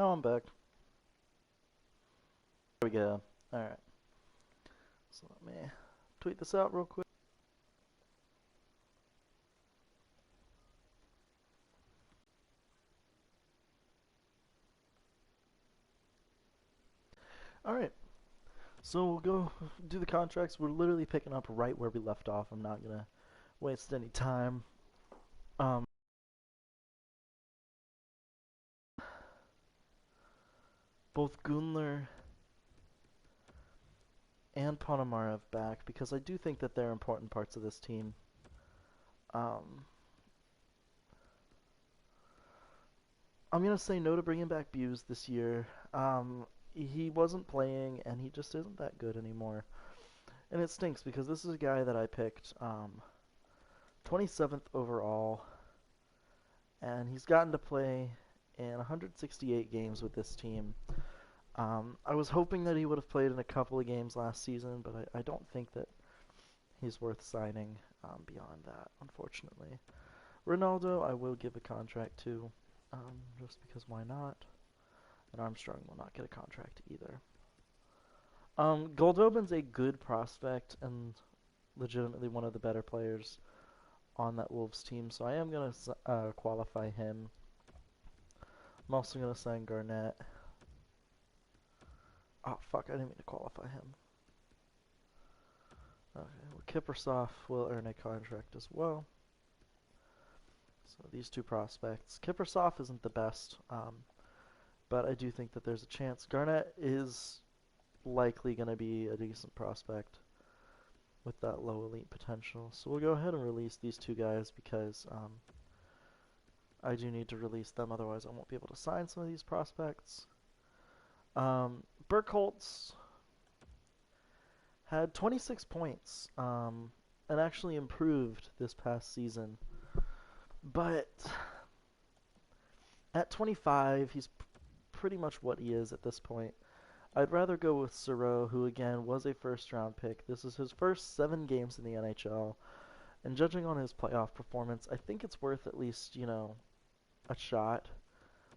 Oh, I'm back. There we go. Alright. So let me tweet this out real quick. Alright. So we'll go do the contracts. We're literally picking up right where we left off. I'm not gonna waste any time. Um, both Gunler and Ponomarev back because I do think that they're important parts of this team. Um, I'm gonna say no to bringing back Buse this year. He wasn't playing, and he just isn't that good anymore. And it stinks because this is a guy that I picked 27th overall, and he's gotten to play in 168 games with this team. I was hoping that he would have played in a couple of games last season, but I don't think that he's worth signing beyond that, unfortunately. Ronaldo, I will give a contract to, just because why not? And Armstrong will not get a contract either. Goldobin's a good prospect and legitimately one of the better players on that Wolves team, so I am going to qualify him. I'm also going to sign Garnett. Oh, fuck, I didn't mean to qualify him. Okay, well, Kiprusoff will earn a contract as well. So these two prospects. Kiprusoff isn't the best, but I do think that there's a chance. Garnett is likely going to be a decent prospect with that low elite potential. So we'll go ahead and release these two guys because I do need to release them, otherwise I won't be able to sign some of these prospects. Burkholtz had 26 points and actually improved this past season. But at 25, he's pretty much what he is at this point. I'd rather go with Soro, who again was a first-round pick. This is his first 7 games in the NHL, and judging on his playoff performance, I think it's worth at least, a shot.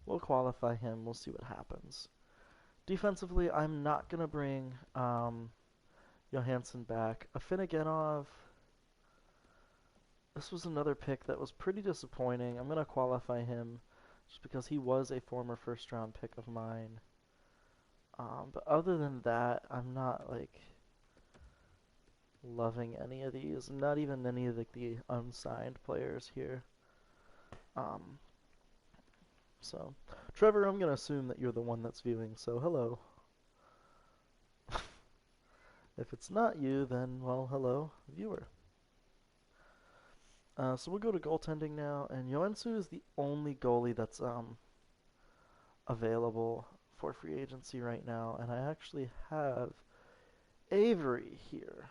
We'll qualify him. We'll see what happens. Defensively, I'm not going to bring Johansson back. Afinogenov, this was another pick that was pretty disappointing. I'm going to qualify him just because he was a former first-round pick of mine. But other than that, I'm not, loving any of these. Not even any of the unsigned players here. Um, so, Trevor, I'm going to assume that you're the one that's viewing, so hello. If it's not you, then, well, hello, viewer. So we'll go to goaltending now, and Yoensu is the only goalie that's available for free agency right now, and I actually have Avery here,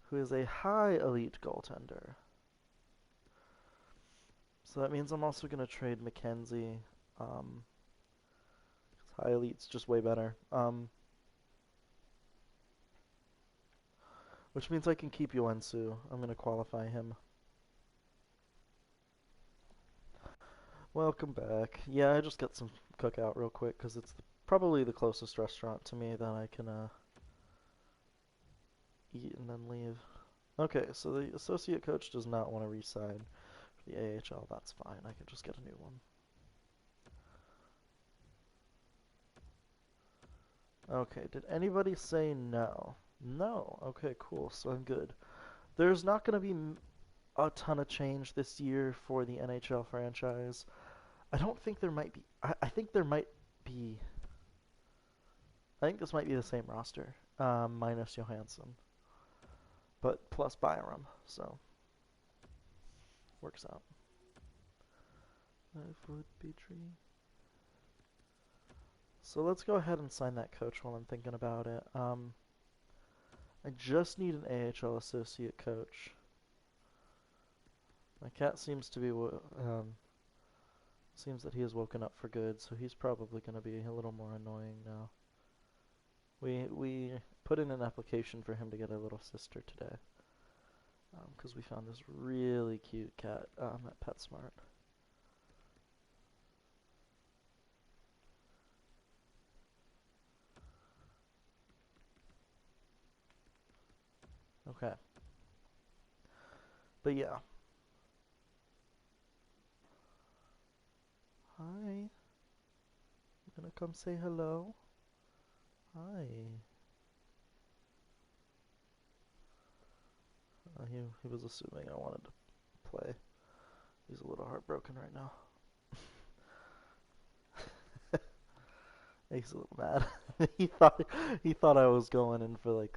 who is a high elite goaltender. So that means I'm also going to trade McKenzie. Um, high elite's just way better. Which means I can keep Yoensu. I'm going to qualify him. Welcome back. Yeah, I just got some cookout real quick because it's probably the closest restaurant to me that I can eat and then leave. Okay, so the associate coach does not want to re-sign for the AHL. That's fine. I can just get a new one. Okay, did anybody say no? No. Okay, cool. So I'm good. There's not going to be a ton of change this year for the NHL franchise. I don't think there might be. I think there might be. I think this might be the same roster, minus Johansson, but plus Byram, so works out. 5-foot tree. So let's go ahead and sign that coach while I'm thinking about it. I just need an AHL associate coach. My cat seems to be seems that he has woken up for good, so he's probably going to be a little more annoying now. We put in an application for him to get a little sister today, because we found this really cute cat at PetSmart. Okay. But yeah. Hi. You gonna come say hello? Hi. He was assuming I wanted to play. He's a little heartbroken right now. He's a little mad. he thought he thought I was going in for like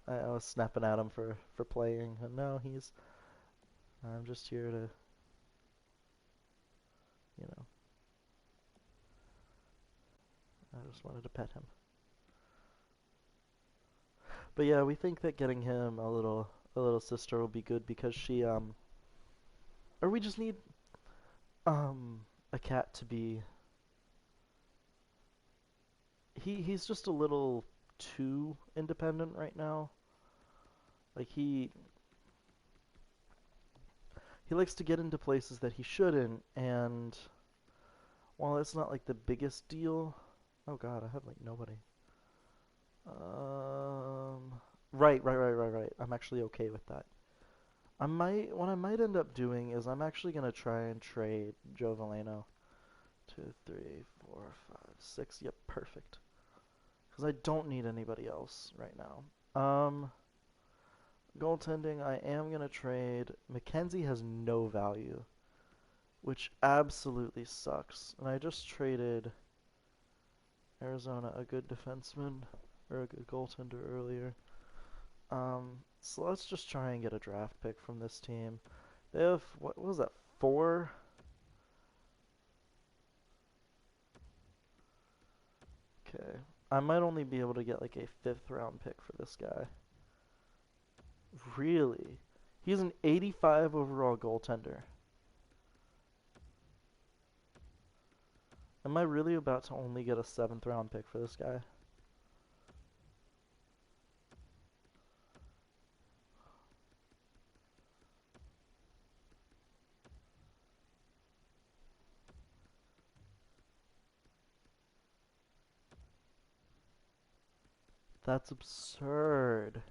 I was snapping at him for playing, and no, I'm just here to, you know, I just wanted to pet him. But yeah, we think that getting him a little sister will be good because she or we just need a cat to be he's just a little too independent right now. Like he likes to get into places that he shouldn't, and while it's not like the biggest deal, oh god, I have like nobody. Right. I'm actually okay with that. What I might end up doing is I'm actually gonna try and trade Joe Valeno. 2, 3, 4, 5, 6. Yep, perfect. Because I don't need anybody else right now. Goaltending, I am gonna trade. McKenzie has no value, which absolutely sucks. And I just traded Arizona a good defenseman or a good goaltender earlier. So let's just try and get a draft pick from this team. They have what was that? 4. Okay. I might only be able to get like a 5th round pick for this guy. Really? He's an 85 overall goaltender. Am I really about to only get a 7th round pick for this guy? That's absurd.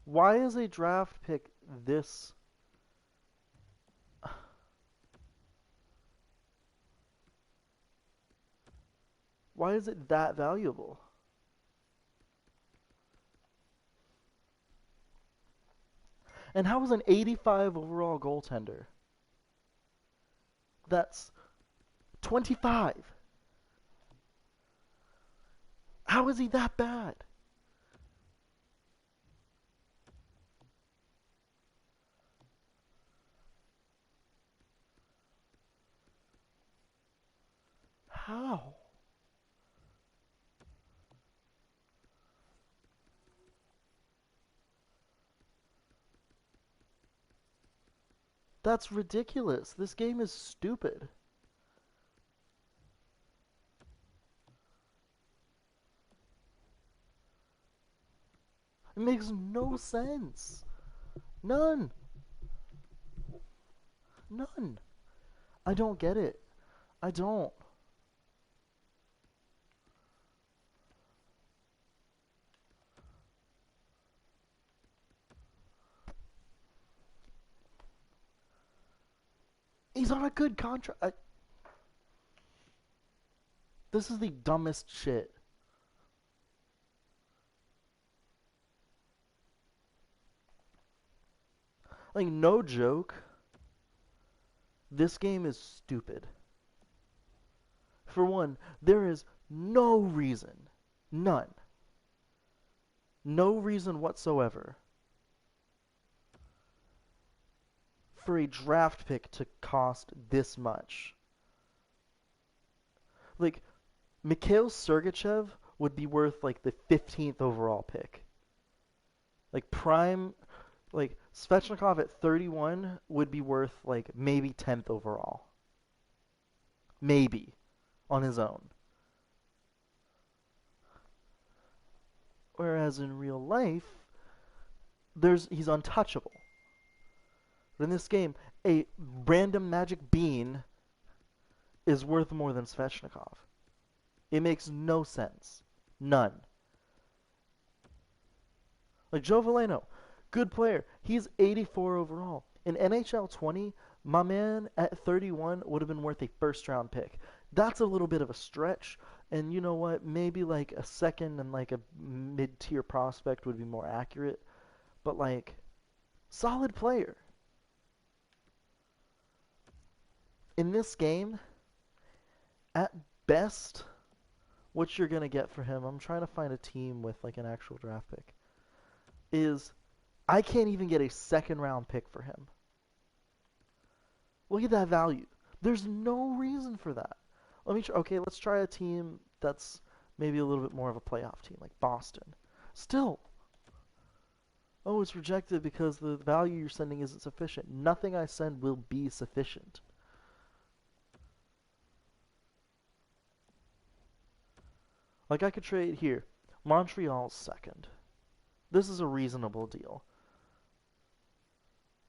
Why is a draft pick this? Why is it that valuable? And how is an 85 overall goaltender? That's 25. How is he that bad? How? That's ridiculous. This game is stupid. It makes no sense. None. None. I don't get it. I don't. He's on a good contract. This is the dumbest shit. Like, no joke. This game is stupid. For one, there is no reason, none, no reason whatsoever for a draft pick to cost this much. Like, Mikhail Sergachev would be worth like the 15th overall pick. Like prime, like Svechnikov at 31 would be worth like maybe 10th overall. Maybe on his own. Whereas in real life, he's untouchable. But in this game, a random magic bean is worth more than Svechnikov. It makes no sense. None. Like Joe Valeno, good player. He's 84 overall. In NHL 20, my man at 31 would have been worth a first round pick. That's a little bit of a stretch. And you know what? Maybe like a second and like a mid tier prospect would be more accurate. But like, solid player. In this game, at best, what you're going to get for him, I'm trying to find a team with like an actual draft pick, is I can't even get a second round pick for him. Look at that value. There's no reason for that. Okay, let's try a team that's maybe a little bit more of a playoff team, like Boston. Still, oh, it's rejected because the value you're sending isn't sufficient. Nothing I send will be sufficient. Like I could trade here. Montreal's second. This is a reasonable deal.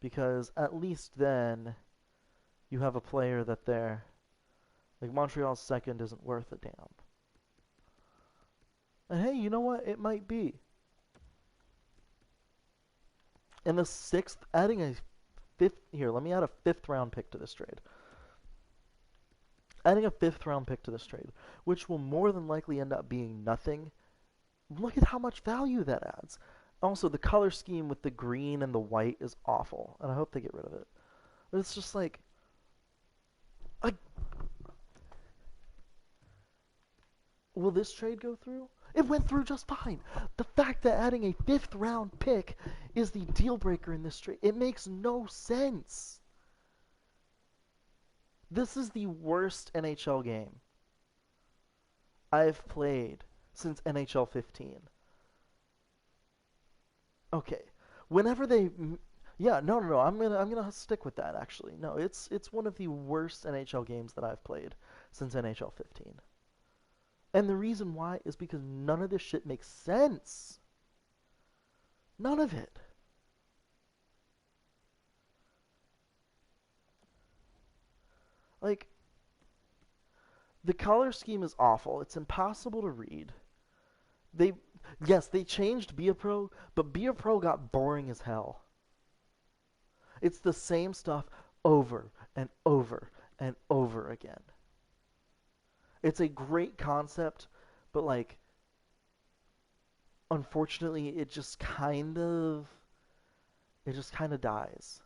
Because at least then you have a player that they're like Montreal's second isn't worth a damn. And hey, you know what? It might be. In the sixth, adding a fifth here, let me add a fifth round pick to this trade. Adding a fifth round pick to this trade, which will more than likely end up being nothing. Look at how much value that adds. Also, the color scheme with the green and the white is awful, and I hope they get rid of it. It's just like, will this trade go through? It went through just fine. The fact that adding a fifth round pick is the deal breaker in this trade, it makes no sense. This is the worst NHL game I've played since NHL 15. Okay, whenever they, yeah, no, I'm gonna stick with that. Actually, no, it's one of the worst NHL games that I've played since NHL 15. And the reason why is because none of this shit makes sense. None of it. Like, the color scheme is awful. It's impossible to read. They, yes, they changed Be A Pro, but Be A Pro got boring as hell. It's the same stuff over and over and over again. It's a great concept, but like, unfortunately, it just kind of dies.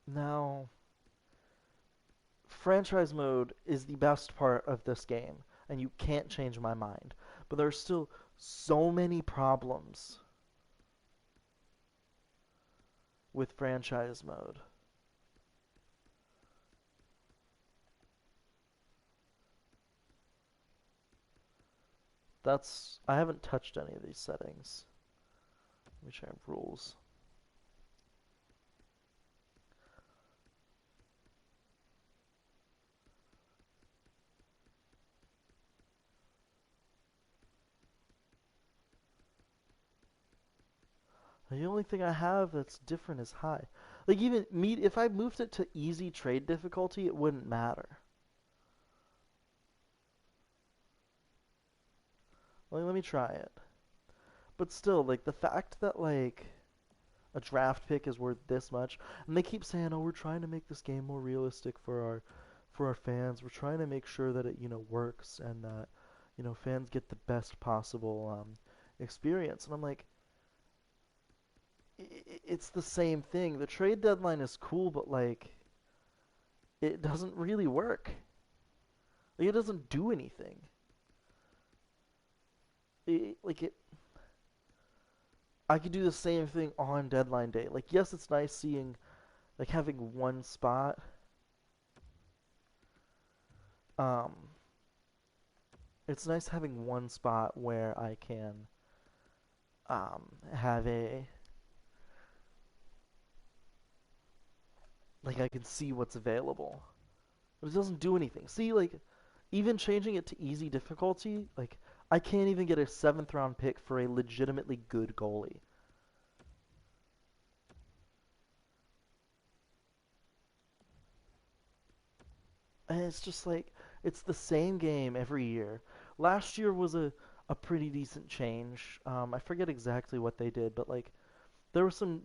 Now, franchise mode is the best part of this game, and you can't change my mind. But there's still so many problems with franchise mode. I haven't touched any of these settings. Let me try rules. The only thing I have that's different is high. Like even me, if I moved it to easy trade difficulty, it wouldn't matter. Like, let me try it. But still, like the fact that like a draft pick is worth this much, and they keep saying, "Oh, we're trying to make this game more realistic for our fans. We're trying to make sure that it works and that fans get the best possible experience." And I'm like, it's the same thing. The trade deadline is cool, but like it doesn't really work. Like, it doesn't do anything. Like it, I could do the same thing on deadline day. Like, yes, it's nice seeing, like, having one spot. Um, it's nice having one spot where I can have like I can see what's available. But it doesn't do anything. See, like, even changing it to easy difficulty, like, I can't even get a seventh round pick for a legitimately good goalie. And it's just like, it's the same game every year last year was a pretty decent change. I forget exactly what they did, but like there was some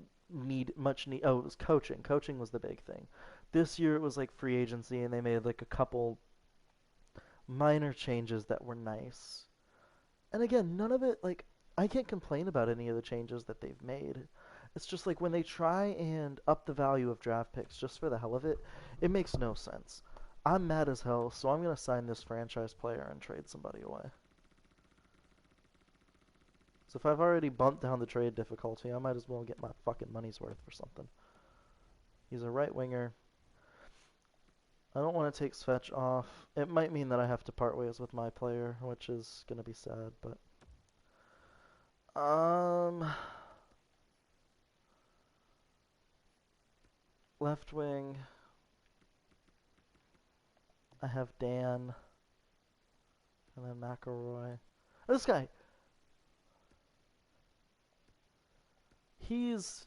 much need. Oh, it was coaching. Coaching was the big thing. This year it was like free agency, and they made like a couple minor changes that were nice. And again, none of it like I can't complain about any of the changes that they've made. It's just like when they try and up the value of draft picks just for the hell of it, it makes no sense. I'm mad as hell, so I'm gonna sign this franchise player and trade somebody away. So if I've already bumped down the trade difficulty, I might as well get my fucking money's worth for something. He's a right winger. I don't want to take Svetch off. It might mean that I have to part ways with my player, which is gonna be sad, but um left wing, I have Dan and then McElroy. This guy, he's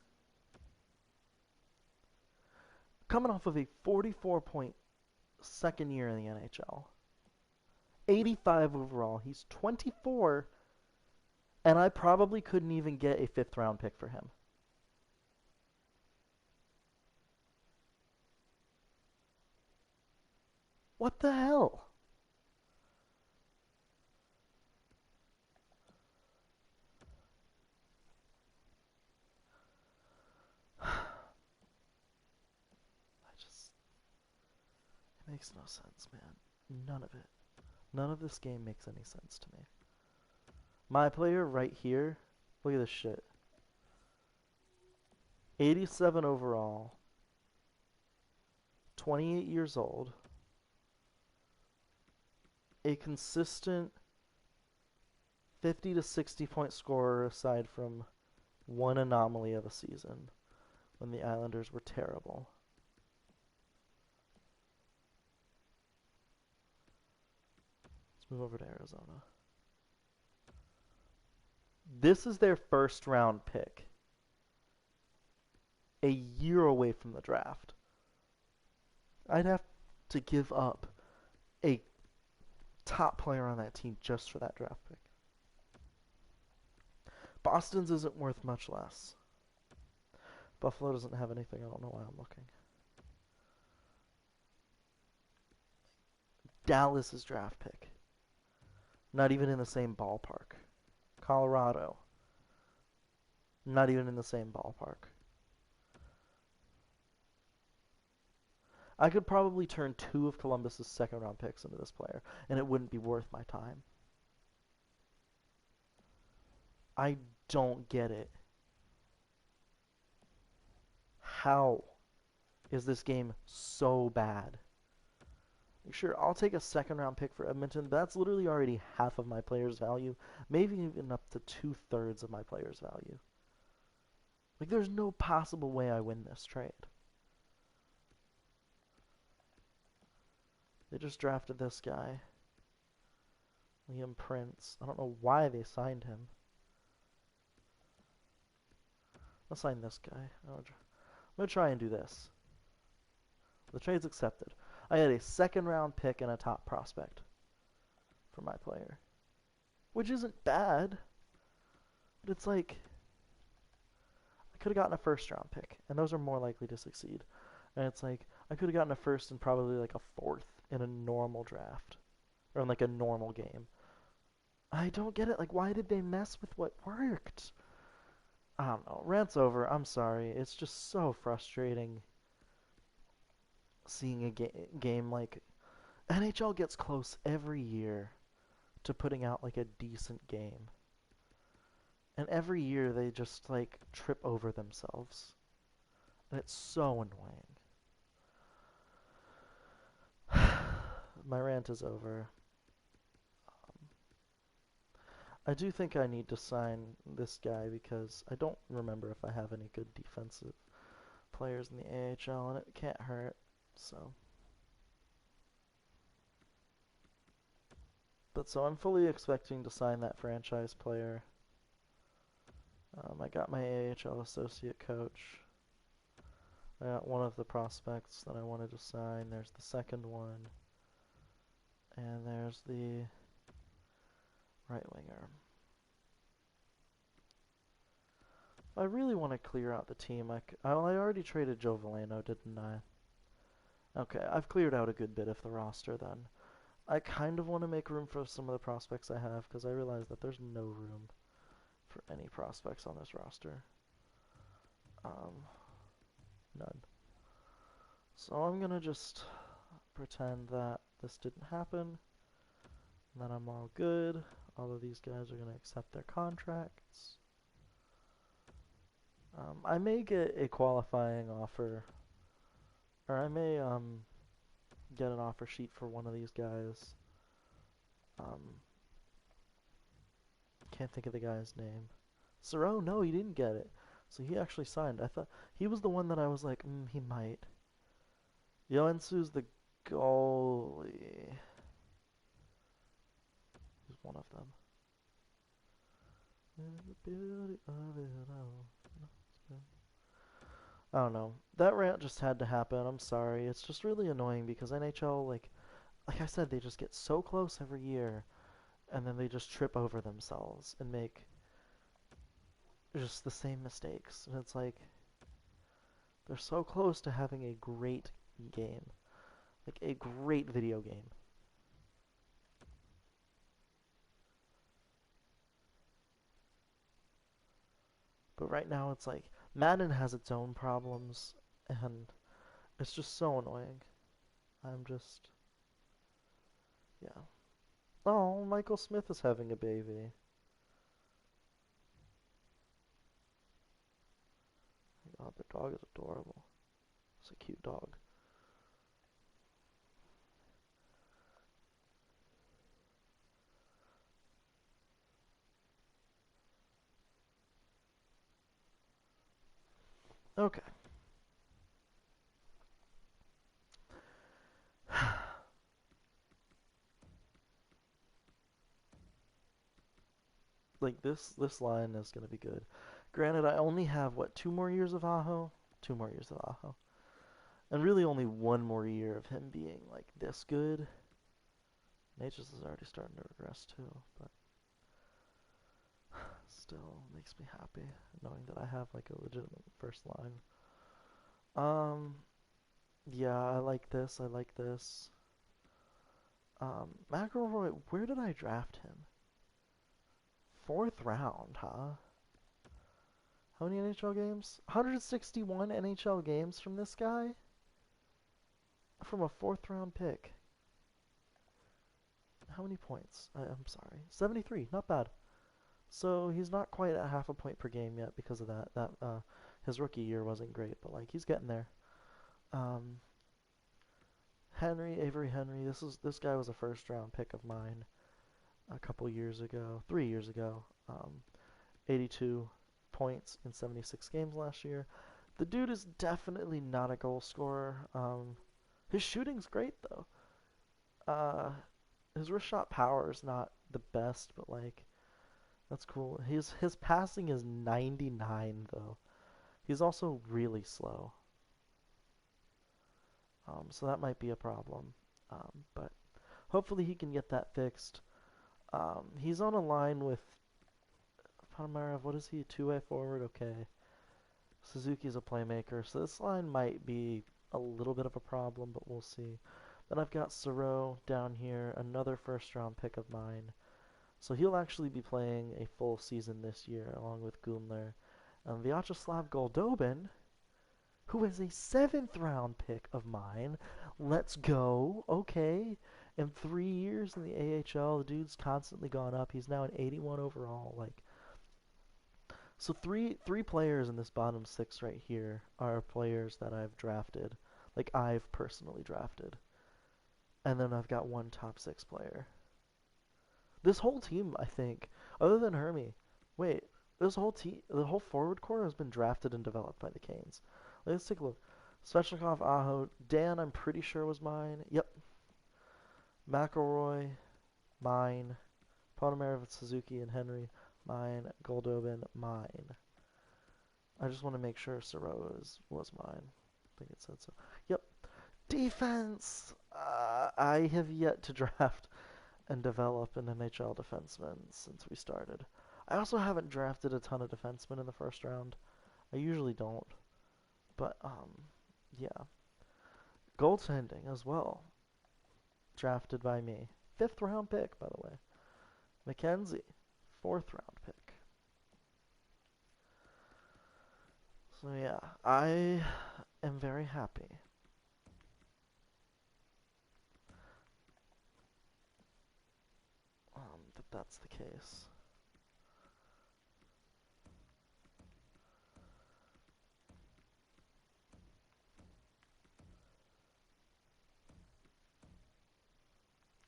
coming off of a 44-point second year in the NHL. 85 overall. He's 24, and I probably couldn't even get a fifth round pick for him. What the hell? I just. It makes no sense, man. None of it. None of this game makes any sense to me. My player right here, look at this shit. 87 overall, 28 years old, a consistent 50 to 60 point scorer aside from one anomaly of a season when the Islanders were terrible. Let's move over to Arizona. This is their first round pick, a year away from the draft. I'd have to give up a top player on that team just for that draft pick. Boston's isn't worth much less. Buffalo doesn't have anything. I don't know why I'm looking. Dallas's draft pick. Not even in the same ballpark. Colorado. Not even in the same ballpark. I could probably turn two of Columbus's second round picks into this player, and it wouldn't be worth my time. I don't get it. How is this game so bad? Sure, I'll take a second round pick for Edmonton, but that's literally already half of my player's value, maybe even up to 2/3 of my player's value. Like, there's no possible way I win this trade. They just drafted this guy, Liam Prince. I don't know why they signed him. I'll sign this guy. I'm gonna try and do this. The trade's accepted. I had a second round pick and a top prospect for my player, which isn't bad, but it's like I could have gotten a first round pick, and those are more likely to succeed. And it's like I could have gotten a first and probably like a fourth in a normal draft or in like a normal game. I don't get it. Like, why did they mess with what worked? I don't know. Rant's over. I'm sorry. It's just so frustrating seeing a game like NHL gets close every year to putting out like a decent game. And every year they just like trip over themselves. And it's so annoying. My rant is over. Um, I do think I need to sign this guy because I don't remember if I have any good defensive players in the AHL, and it can't hurt. So, but so I'm fully expecting to sign that franchise player. I got my AHL associate coach. I got one of the prospects that I wanted to sign. There's the second one. And there's the right winger. I really want to clear out the team. I already traded Joe Valeno, didn't I? Okay, I've cleared out a good bit of the roster then. I kind of want to make room for some of the prospects I have because I realize that there's no room for any prospects on this roster. None. So I'm gonna just pretend that this didn't happen, and that I'm all good. All of these guys are gonna accept their contracts. I may get a qualifying offer, or I may get an offer sheet for one of these guys. Can't think of the guy's name. Soro? No, he didn't get it. So he actually signed. I thought he was the one that I was like, he might. Yoensu's the goalie. He's one of them. The beauty of it all. I don't know. That rant just had to happen. I'm sorry. It's just really annoying because NHL, like I said, they just get so close every year, and then they just trip over themselves and make just the same mistakes. And it's like they're so close to having a great game, like a great video game. But right now, it's like Madden has its own problems, and it's just so annoying. I'm just, yeah. Oh, Michael Smith is having a baby. God, the dog is adorable. It's a cute dog. Okay. Like this line is gonna be good. Granted, I only have what 2 more years of Aho, 2 more years of Aho, and really only 1 more year of him being like this good. Nature's is already starting to regress too, but still makes me happy knowing that I have like a legitimate first line. Um, yeah, I like this. I like this. McElroy, where did I draft him? Fourth round, huh? How many NHL games? 161 NHL games from this guy? From a fourth round pick. How many points? I'm sorry. 73, not bad. So he's not quite at half a point per game yet because of that. His rookie year wasn't great, but like he's getting there. Um, Avery Henry. This guy was a first round pick of mine a couple years ago, 3 years ago. 82 points in 76 games last year. The dude is definitely not a goal scorer. His shooting's great though. His wrist shot power is not the best, but like that's cool. His passing is 99 though. He's also really slow. So that might be a problem. But hopefully he can get that fixed. He's on a line with Ponomarev. What is he? Two-way forward? Okay. Suzuki's a playmaker, so this line might be a little bit of a problem, but we'll see. Then I've got Soro down here, another first round pick of mine. So he'll actually be playing a full season this year, along with Gunler. Vyacheslav Goldobin, who is a 7th round pick of mine. Let's go. Okay. In 3 years in the AHL, the dude's constantly gone up. He's now an 81 overall. Like, so three players in this bottom six right here are players that I've drafted. Like I've personally drafted. And then I've got one top six player. This whole team, I think, other than Hermie, wait, this whole team, the whole forward core has been drafted and developed by the Canes. Let's take a look. Svechnikov, Aho, Dan, I'm pretty sure was mine. Yep. McElroy, mine. Ponomarev, Suzuki, and Henry, mine. Goldobin, mine. I just want to make sure Soro was mine. I think it said so. Yep. Defense! I have yet to draft and develop an NHL defenseman since we started. I also haven't drafted a ton of defensemen in the first round. I usually don't, but yeah. Goaltending as well, drafted by me. 5th round pick, by the way. Mackenzie, 4th round pick. So yeah, I am very happy. That that's the case.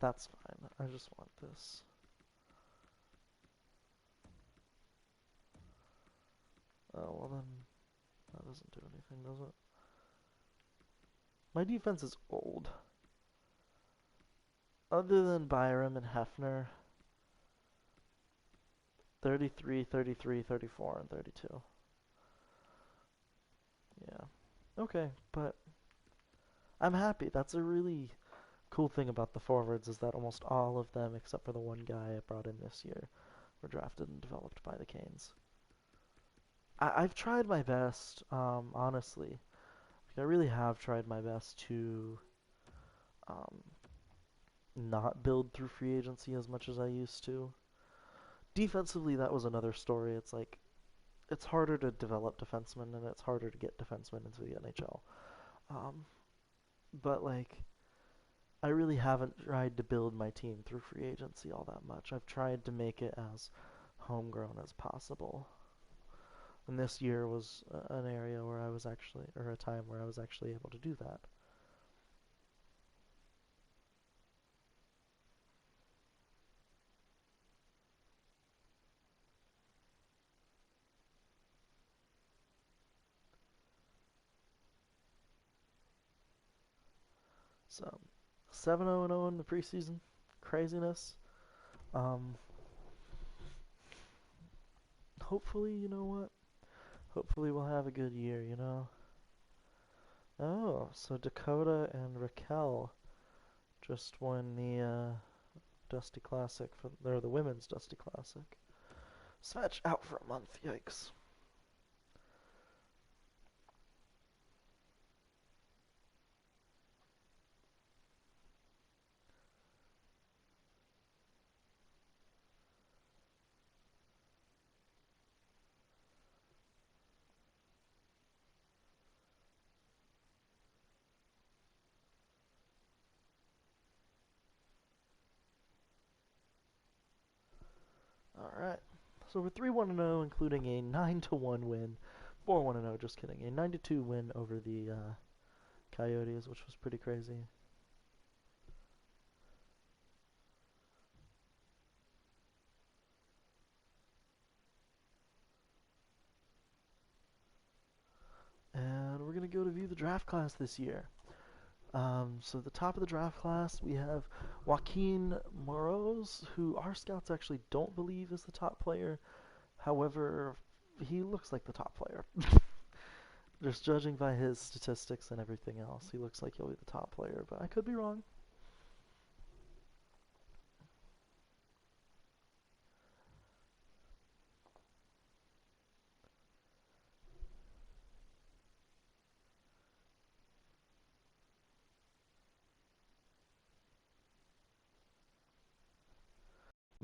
That's fine. I just want this. Oh, well then, that doesn't do anything, does it? My defense is old. Other than Byram and Hefner, 33, 33, 34, and 32. Yeah. Okay, but I'm happy. That's a really cool thing about the forwards is that almost all of them, except for the one guy I brought in this year, were drafted and developed by the Canes. I've tried my best, honestly. I really have tried my best to um, not build through free agency as much as I used to. Defensively, that was another story. It's like it's harder to develop defensemen and it's harder to get defensemen into the NHL. Um, but like, I really haven't tried to build my team through free agency all that much. I've tried to make it as homegrown as possible. And this year was an area where I was actually, or a time where I was actually able to do that. So, 7-0-0 in the preseason, craziness. Um, hopefully, you know what? Hopefully, we'll have a good year. You know. Oh, so Dakota and Raquel just won the Dusty Classic for or the women's Dusty Classic. Svetch out for a month. Yikes. All right. So we're 3-1-0, including a 9-1 win. 4-1-0, just kidding. A 9-2 win over the Coyotes, which was pretty crazy. And we're going to go to view the draft class this year. So the top of the draft class, we have Joaquin Moroz, who our scouts actually don't believe is the top player. However, he looks like the top player. Just judging by his statistics and everything else, he looks like he'll be the top player, but I could be wrong.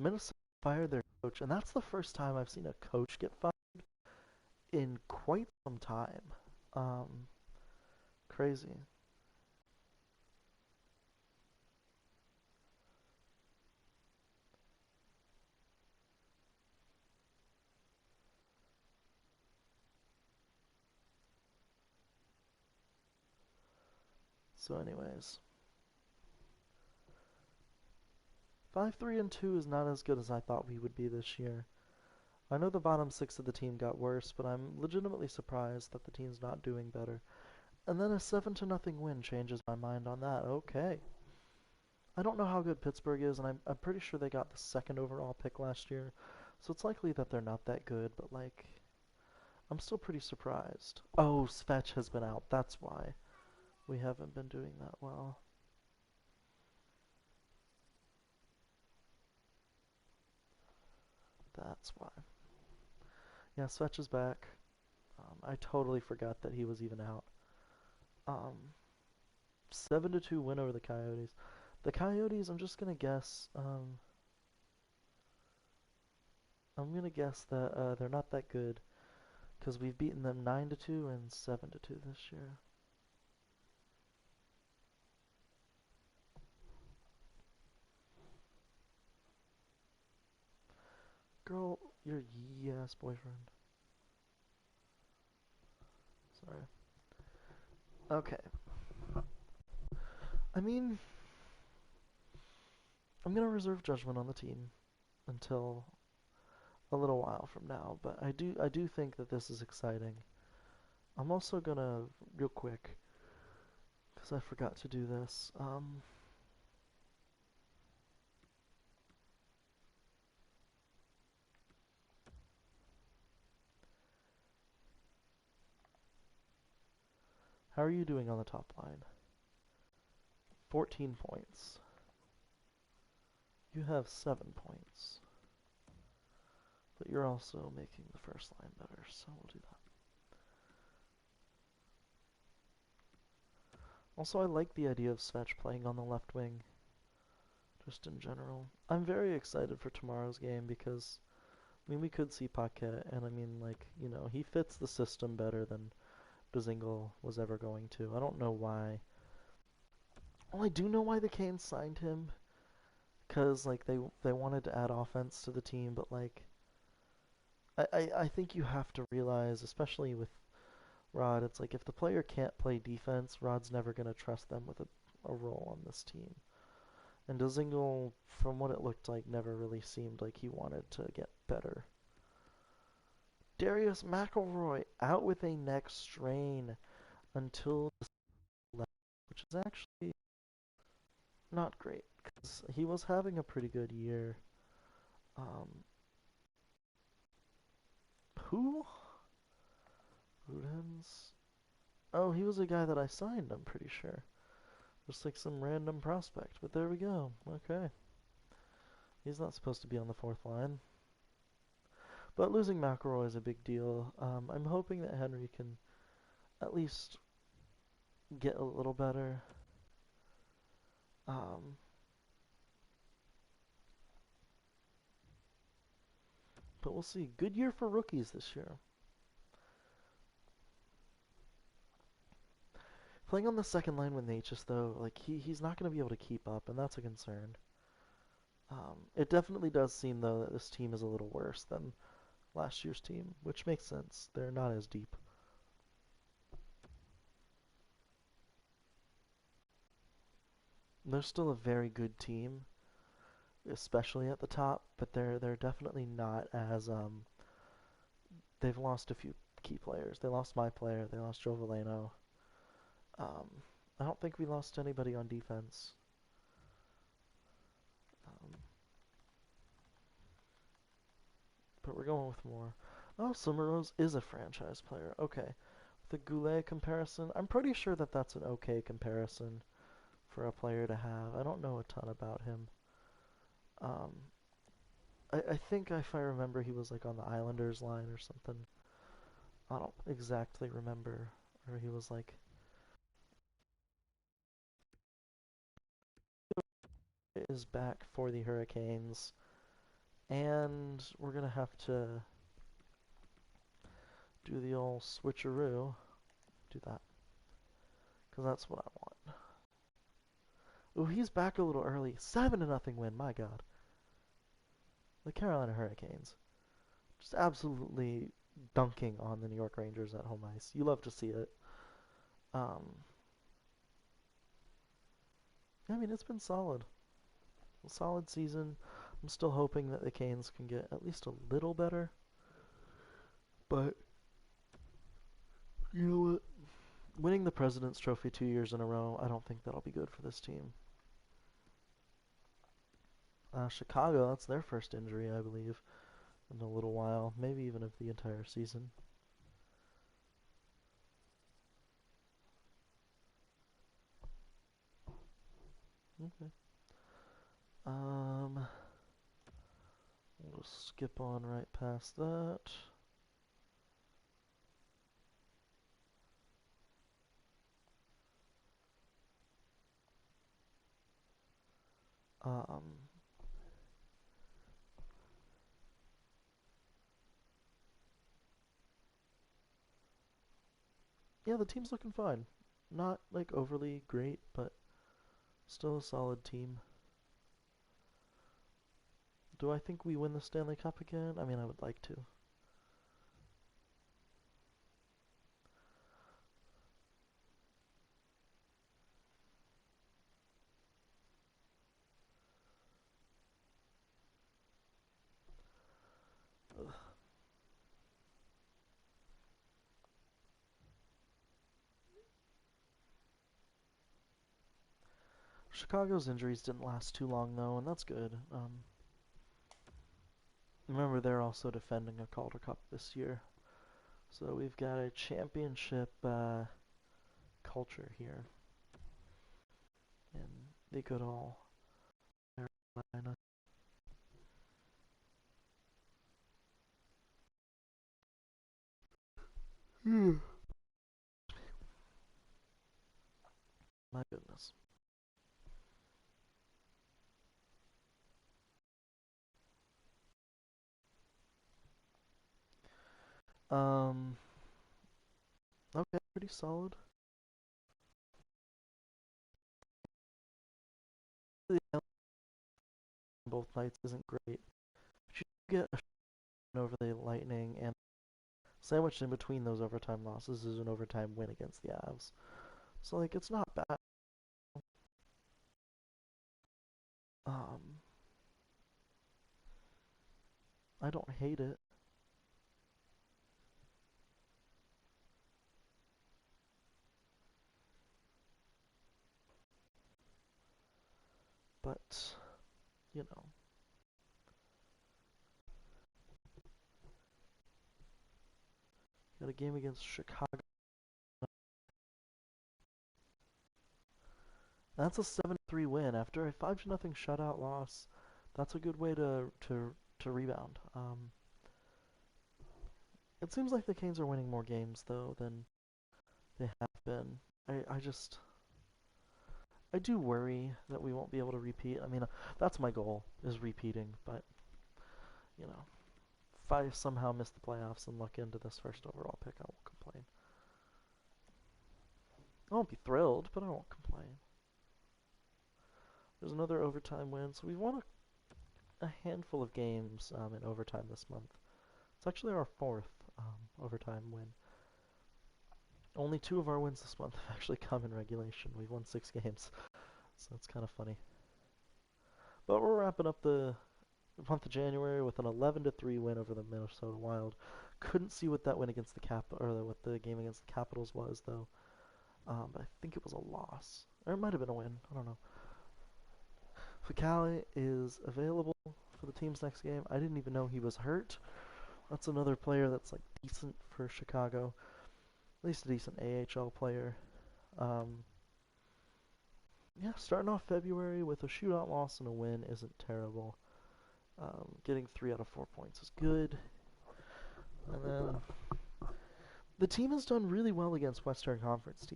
Minnesota fired their coach, and that's the first time I've seen a coach get fired in quite some time. Um, crazy. So, anyways, 5-3-2 is not as good as I thought we would be this year. I know the bottom six of the team got worse, but I'm legitimately surprised that the team's not doing better. And then a 7-0 win changes my mind on that. Okay. I don't know how good Pittsburgh is, and I'm pretty sure they got the second overall pick last year. So it's likely that they're not that good, but like, I'm still pretty surprised. Oh, Svetch has been out. That's why we haven't been doing that well. That's why. Yeah, Svetch is back. I totally forgot that he was even out. Um, 7-2 win over the Coyotes. The Coyotes, I'm just gonna guess. I'm gonna guess that they're not that good because we've beaten them 9-2 and 7-2 this year. Girl, your yes boyfriend. Sorry. Okay. I mean, I'm gonna reserve judgment on the team until a little while from now, but I do think that this is exciting. I'm also gonna real quick because I forgot to do this. How are you doing on the top line? 14 points. You have 7 points. But you're also making the first line better, so we'll do that. Also, I like the idea of Svetch playing on the left wing, just in general. I'm very excited for tomorrow's game because, I mean, we could see Paquette, and I mean, like, you know, he fits the system better than Dzingel was ever going to. I don't know why. Well, I do know why the Canes signed him, because, like, they wanted to add offense to the team, but, like, I think you have to realize, especially with Rod, it's like if the player can't play defense, Rod's never going to trust them with a role on this team. And Dzingel, from what it looked like, never really seemed like he wanted to get better. Darius McElroy out with a neck strain until the left, which is actually not great because he was having a pretty good year. Um, who? Rudens? Oh, he was a guy that I signed, I'm pretty sure. Just like some random prospect, but there we go. Okay. He's not supposed to be on the fourth line. But losing McElroy is a big deal. I'm hoping that Henry can at least get a little better. Um, but we'll see. Good year for rookies this year. Playing on the second line with Natchez, though, like he's not going to be able to keep up, and that's a concern. It definitely does seem, though, that this team is a little worse than last year's team, which makes sense. They're not as deep. They're still a very good team, especially at the top, but they're definitely not as they've lost a few key players. They lost my player. They lost Joe Valeno. Um, I don't think we lost anybody on defense. Um, but we're going with more. Oh, Summerose is a franchise player. Okay. The Goulet comparison, I'm pretty sure that that's an okay comparison for a player to have. I don't know a ton about him. Um, I think if I remember, he was like on the Islanders line or something. I don't exactly remember. Or he was like, is back for the Hurricanes. And we're going to have to do the old switcheroo. Do that. Because that's what I want. Ooh, he's back a little early. 7-0 win, my god. The Carolina Hurricanes. Just absolutely dunking on the New York Rangers at home ice. You love to see it. Um, I mean, it's been solid. A solid season. I'm still hoping that the Canes can get at least a little better. But, you know what? Winning the President's Trophy 2 years in a row, I don't think that'll be good for this team. Chicago, that's their first injury, I believe, in a little while. Maybe even of the entire season. Okay. We'll skip on right past that. Um, yeah, the team's looking fine. Not like overly great, but still a solid team. Do I think we win the Stanley Cup again? I mean, I would like to. Ugh. Chicago's injuries didn't last too long though, and that's good. Remember, they're also defending a Calder Cup this year, so we've got a championship culture here in the good old Carolina. My goodness. Um, okay, pretty solid. The both nights isn't great. But you get a win over the Lightning, and sandwiched in between those overtime losses is an overtime win against the Avs. So like, it's not bad. Um, I don't hate it, but you know, got a game against Chicago. That's a 7-3 win after a 5-0 shutout loss. That's a good way to rebound. It seems like the Canes are winning more games though than they have been. I do worry that we won't be able to repeat. I mean, that's my goal is repeating, but you know, if I somehow miss the playoffs and luck into this first overall pick, I won't complain. I won't be thrilled, but I won't complain. There's another overtime win, so we've won a handful of games in overtime this month. It's actually our fourth overtime win. Only 2 of our wins this month have actually come in regulation. We've won 6 games, so it's kind of funny. But we're wrapping up the month of January with an 11-3 win over the Minnesota Wild. Couldn't see what that win against the what the game against the Capitals was though. But I think it was a loss, or it might have been a win. I don't know. Fucale is available for the team's next game. I didn't even know he was hurt. That's another player that's like decent for Chicago, at least a decent AHL player. Um, yeah, starting off February with a shootout loss and a win isn't terrible. Getting 3 out of 4 points is good. And then the team has done really well against Western Conference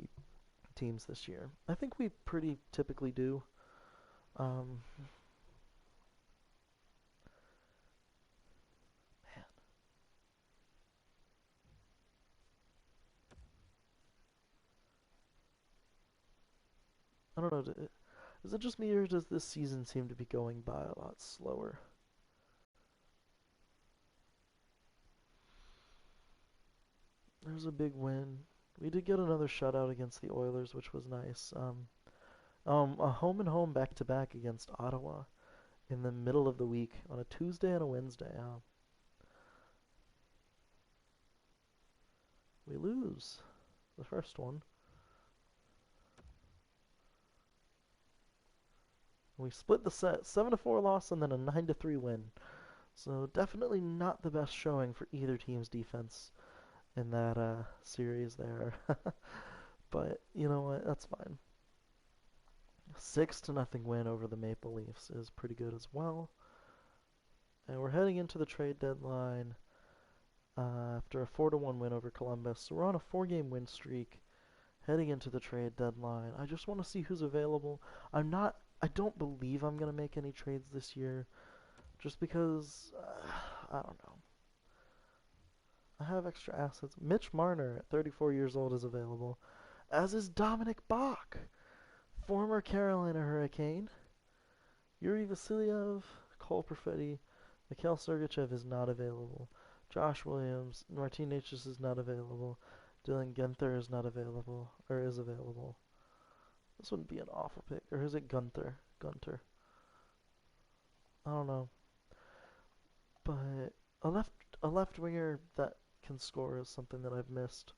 teams this year. I think we pretty typically do. Um, man, I don't know. Is it just me or does this season seem to be going by a lot slower? There's a big win. We did get another shutout against the Oilers, which was nice. A home and home back to back against Ottawa in the middle of the week on a Tuesday and a Wednesday. We lose the first one. We split the set, 7-4 loss and then a 9-3 win. So definitely not the best showing for either team's defense in that series there. But you know what? That's fine. 6-0 win over the Maple Leafs is pretty good as well. And we're heading into the trade deadline after a 4-1 win over Columbus. So we're on a 4-game win streak heading into the trade deadline. I just want to see who's available. I don't believe I'm going to make any trades this year just because, I don't know. I have extra assets. Mitch Marner at 34 years old is available, as is Dominic Bach, former Carolina Hurricane. Yuri Vasilyev, Cole Perfetti, Mikhail Sergachev is not available. Josh Williams, Martin Necas is not available. Dylan Guenther is not available, or is available. This wouldn't be an awful pick. Or is it Gunther? Gunter. I don't know. But a left winger that can score is something that I've missed.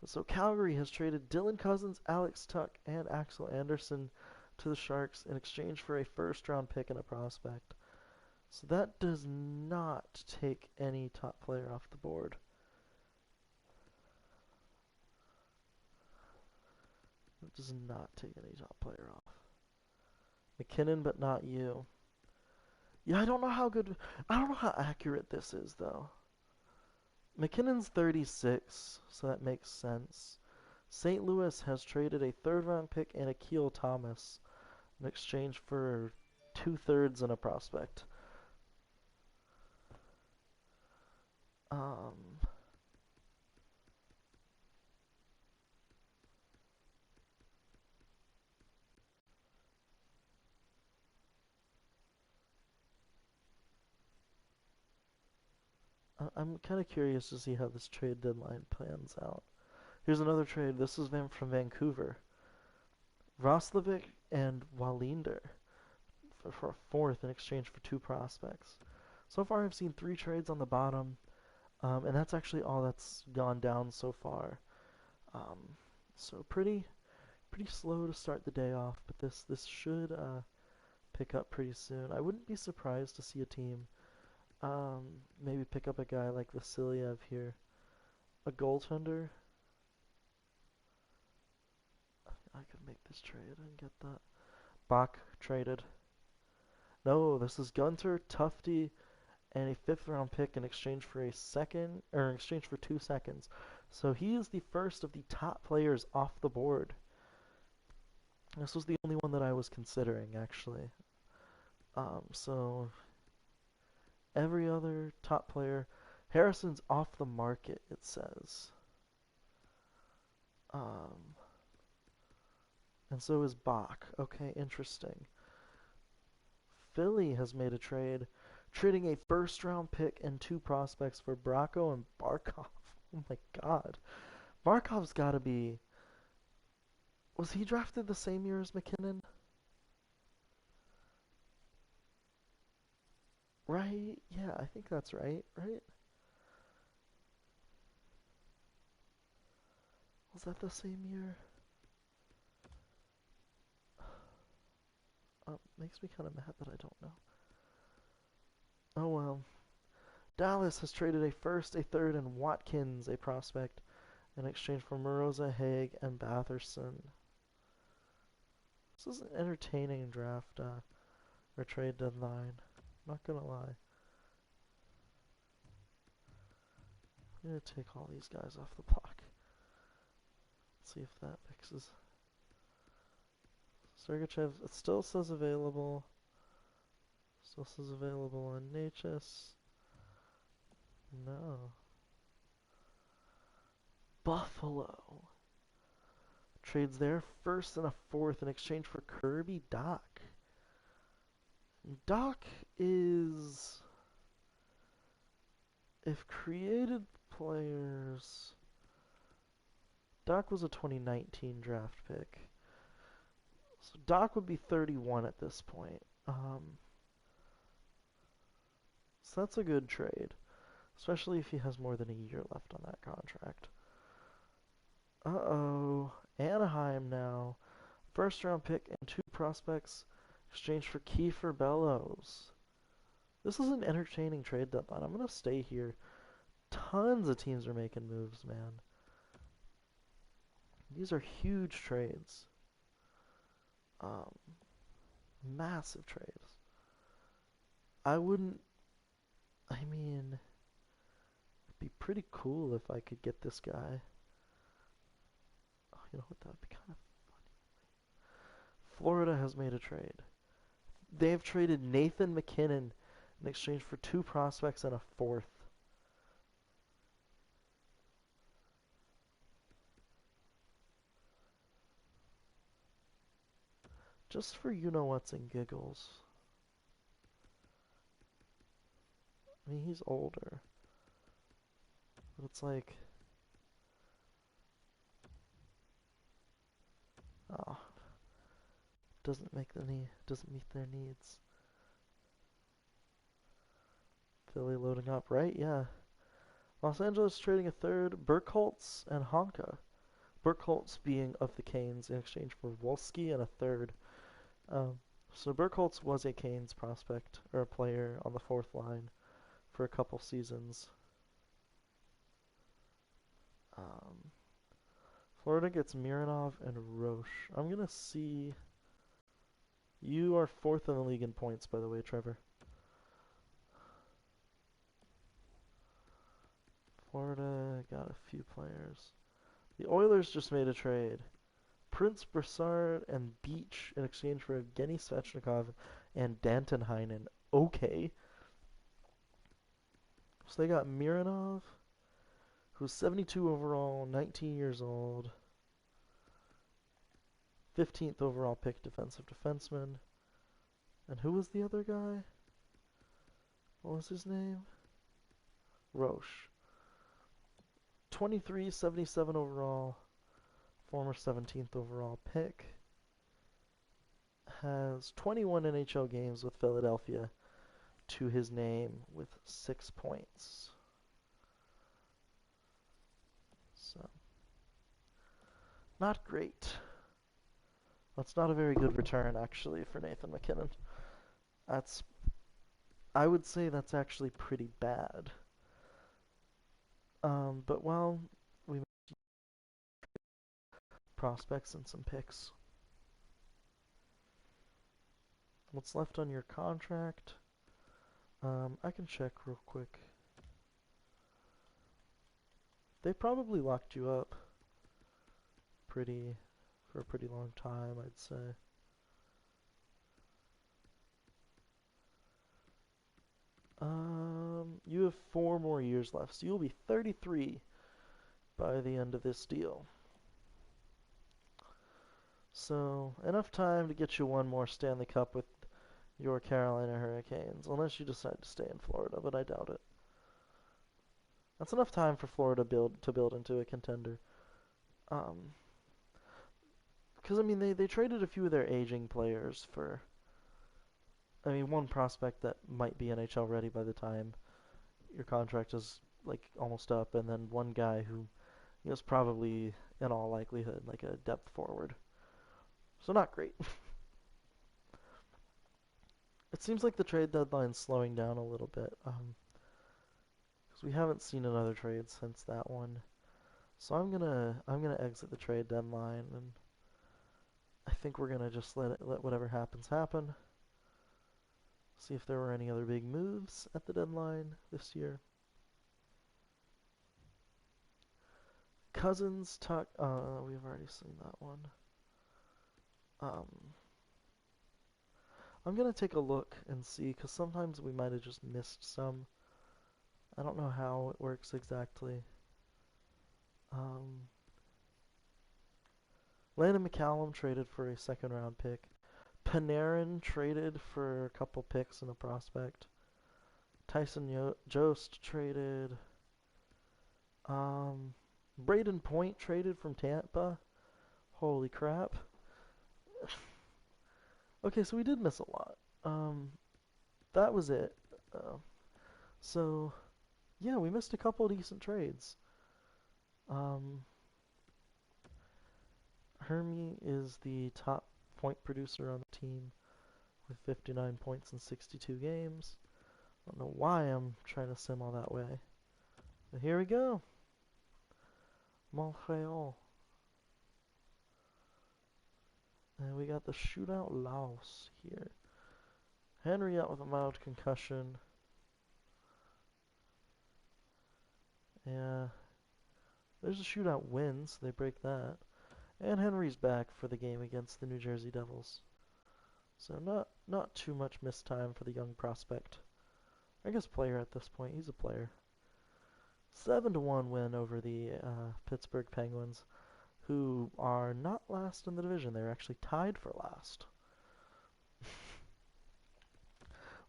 So Calgary has traded Dylan Cousins, Alex Tuch, and Axel Anderson to the Sharks in exchange for a first-round pick and a prospect. So that does not take any top player off the board. It does not take any top player off. McKinnon, but not you. Yeah, I don't know how accurate this is, though. McKinnon's 36, so that makes sense. St. Louis has traded a third-round pick and Akil Thomas in exchange for 2/3 and a prospect. Um, I'm kind of curious to see how this trade deadline plans out. Here's another trade. This is from Vancouver. Roslovic and Wallinder for a fourth in exchange for 2 prospects. So far, I've seen 3 trades on the bottom, and that's actually all that's gone down so far. So pretty slow to start the day off, but this should pick up pretty soon. I wouldn't be surprised to see a team maybe pick up a guy like Vasilyev here, a goaltender. I could make this trade and get that. Bach traded. No, this is Gunter, Tufte, and a 5th-round pick in exchange for a second, or in exchange for 2 seconds. So he is the first of the top players off the board. This was the only one that I was considering, actually. So every other top player, Harrison's off the market, it says. And so is Bach. Okay, interesting. Philly has made a trade, trading a first-round pick and 2 prospects for Bracco and Barkov. Oh my god. Barkov's got to be... Was he drafted the same year as McKinnon? Right? Yeah, I think that's right, right? Was that the same year? Makes me kind of mad that I don't know. Oh well. Dallas has traded a first, a third, and Watkins, a prospect, in exchange for Moroza, Haig, and Batherson. This is an entertaining draft or trade deadline. Not gonna lie. I'm gonna take all these guys off the block. See if that fixes. Sergachev, it still says available. Still says available on Necas. No. Buffalo trades their first and a fourth in exchange for Kirby Dach. Dach is, if created players, Dach was a 2019 draft pick. So Dach would be 31 at this point. So that's a good trade, especially if he has more than a year left on that contract. Uh-oh. Anaheim now. First round pick and 2 prospects exchanged for Kiefer Bellows. This is an entertaining trade deadline. I'm going to stay here. Tons of teams are making moves, man. These are huge trades. Massive trades. I wouldn't I mean, it'd be pretty cool if I could get this guy. Oh, you know what? That would be kind of. Florida has made a trade. They've traded Nathan McKinnon in exchange for 2 prospects and a 4th. Just for you know what's and giggles. I mean, he's older. But it's like, oh, doesn't meet their needs. Philly loading up, right? Yeah. Los Angeles trading a 3rd, Burkholz and Honka. Burkholz being of the Canes in exchange for Wolski and a 3rd. Um, so Burkholz was a Canes prospect, or a player on the 4th line for a couple seasons. Um, Florida gets Mironov and Roche. I'm going to see... You are 4th in the league in points, by the way, Trevor. Florida got a few players. The Oilers just made a trade. Prince Brassard and Beach in exchange for Evgeny Svechnikov and Danton Heinen. Okay. So they got Mironov, who's 72 overall, 19 years old, 15th overall pick defensive defenseman. And who was the other guy? What was his name? Roche. 23, 77 overall, former 17th overall pick. Has 21 NHL games with Philadelphia to his name with 6 points. So, not great. That's not a very good return, actually, for Nathan McKinnon. That's, I would say that's actually pretty bad. But well, we made prospects and some picks. What's left on your contract? I can check real quick. They probably locked you up for a pretty long time, I'd say. You have 4 more years left, so you'll be 33 by the end of this deal. So, enough time to get you one more Stanley Cup with your Carolina Hurricanes, unless you decide to stay in Florida, but I doubt it. That's enough time for Florida to build into a contender. Because I mean, they traded a few of their aging players for. I mean, one prospect that might be NHL ready by the time your contract is like almost up, and then one guy who is probably, in all likelihood, like a depth forward. So not great. It seems like the trade deadline's slowing down a little bit, because we haven't seen another trade since that one. So I'm gonna exit the trade deadline, and I think we're gonna just let whatever happens happen. See if there were any other big moves at the deadline this year. Cousins, Tuck. We've already seen that one. I'm gonna take a look and see, because sometimes we might have just missed some. I don't know how it works exactly. Landon McCallum traded for a 2nd round pick. Panarin traded for a couple picks and a prospect. Tyson Jost traded. Braden Point traded from Tampa. Holy crap. Okay, so we did miss a lot. That was it. So, yeah, we missed a couple decent trades. Hermie is the top point producer on the team with 59 points in 62 games. I don't know why I'm trying to sim all that way. But here we go. Montreal. And we got the shootout louse here. Henry out with a mild concussion. Yeah, there's a shootout win, so they break that. And Henry's back for the game against the New Jersey Devils. So not too much missed time for the young prospect. I guess player at this point. He's a player. 7-1 win over the Pittsburgh Penguins, who are not last in the division. They're actually tied for last.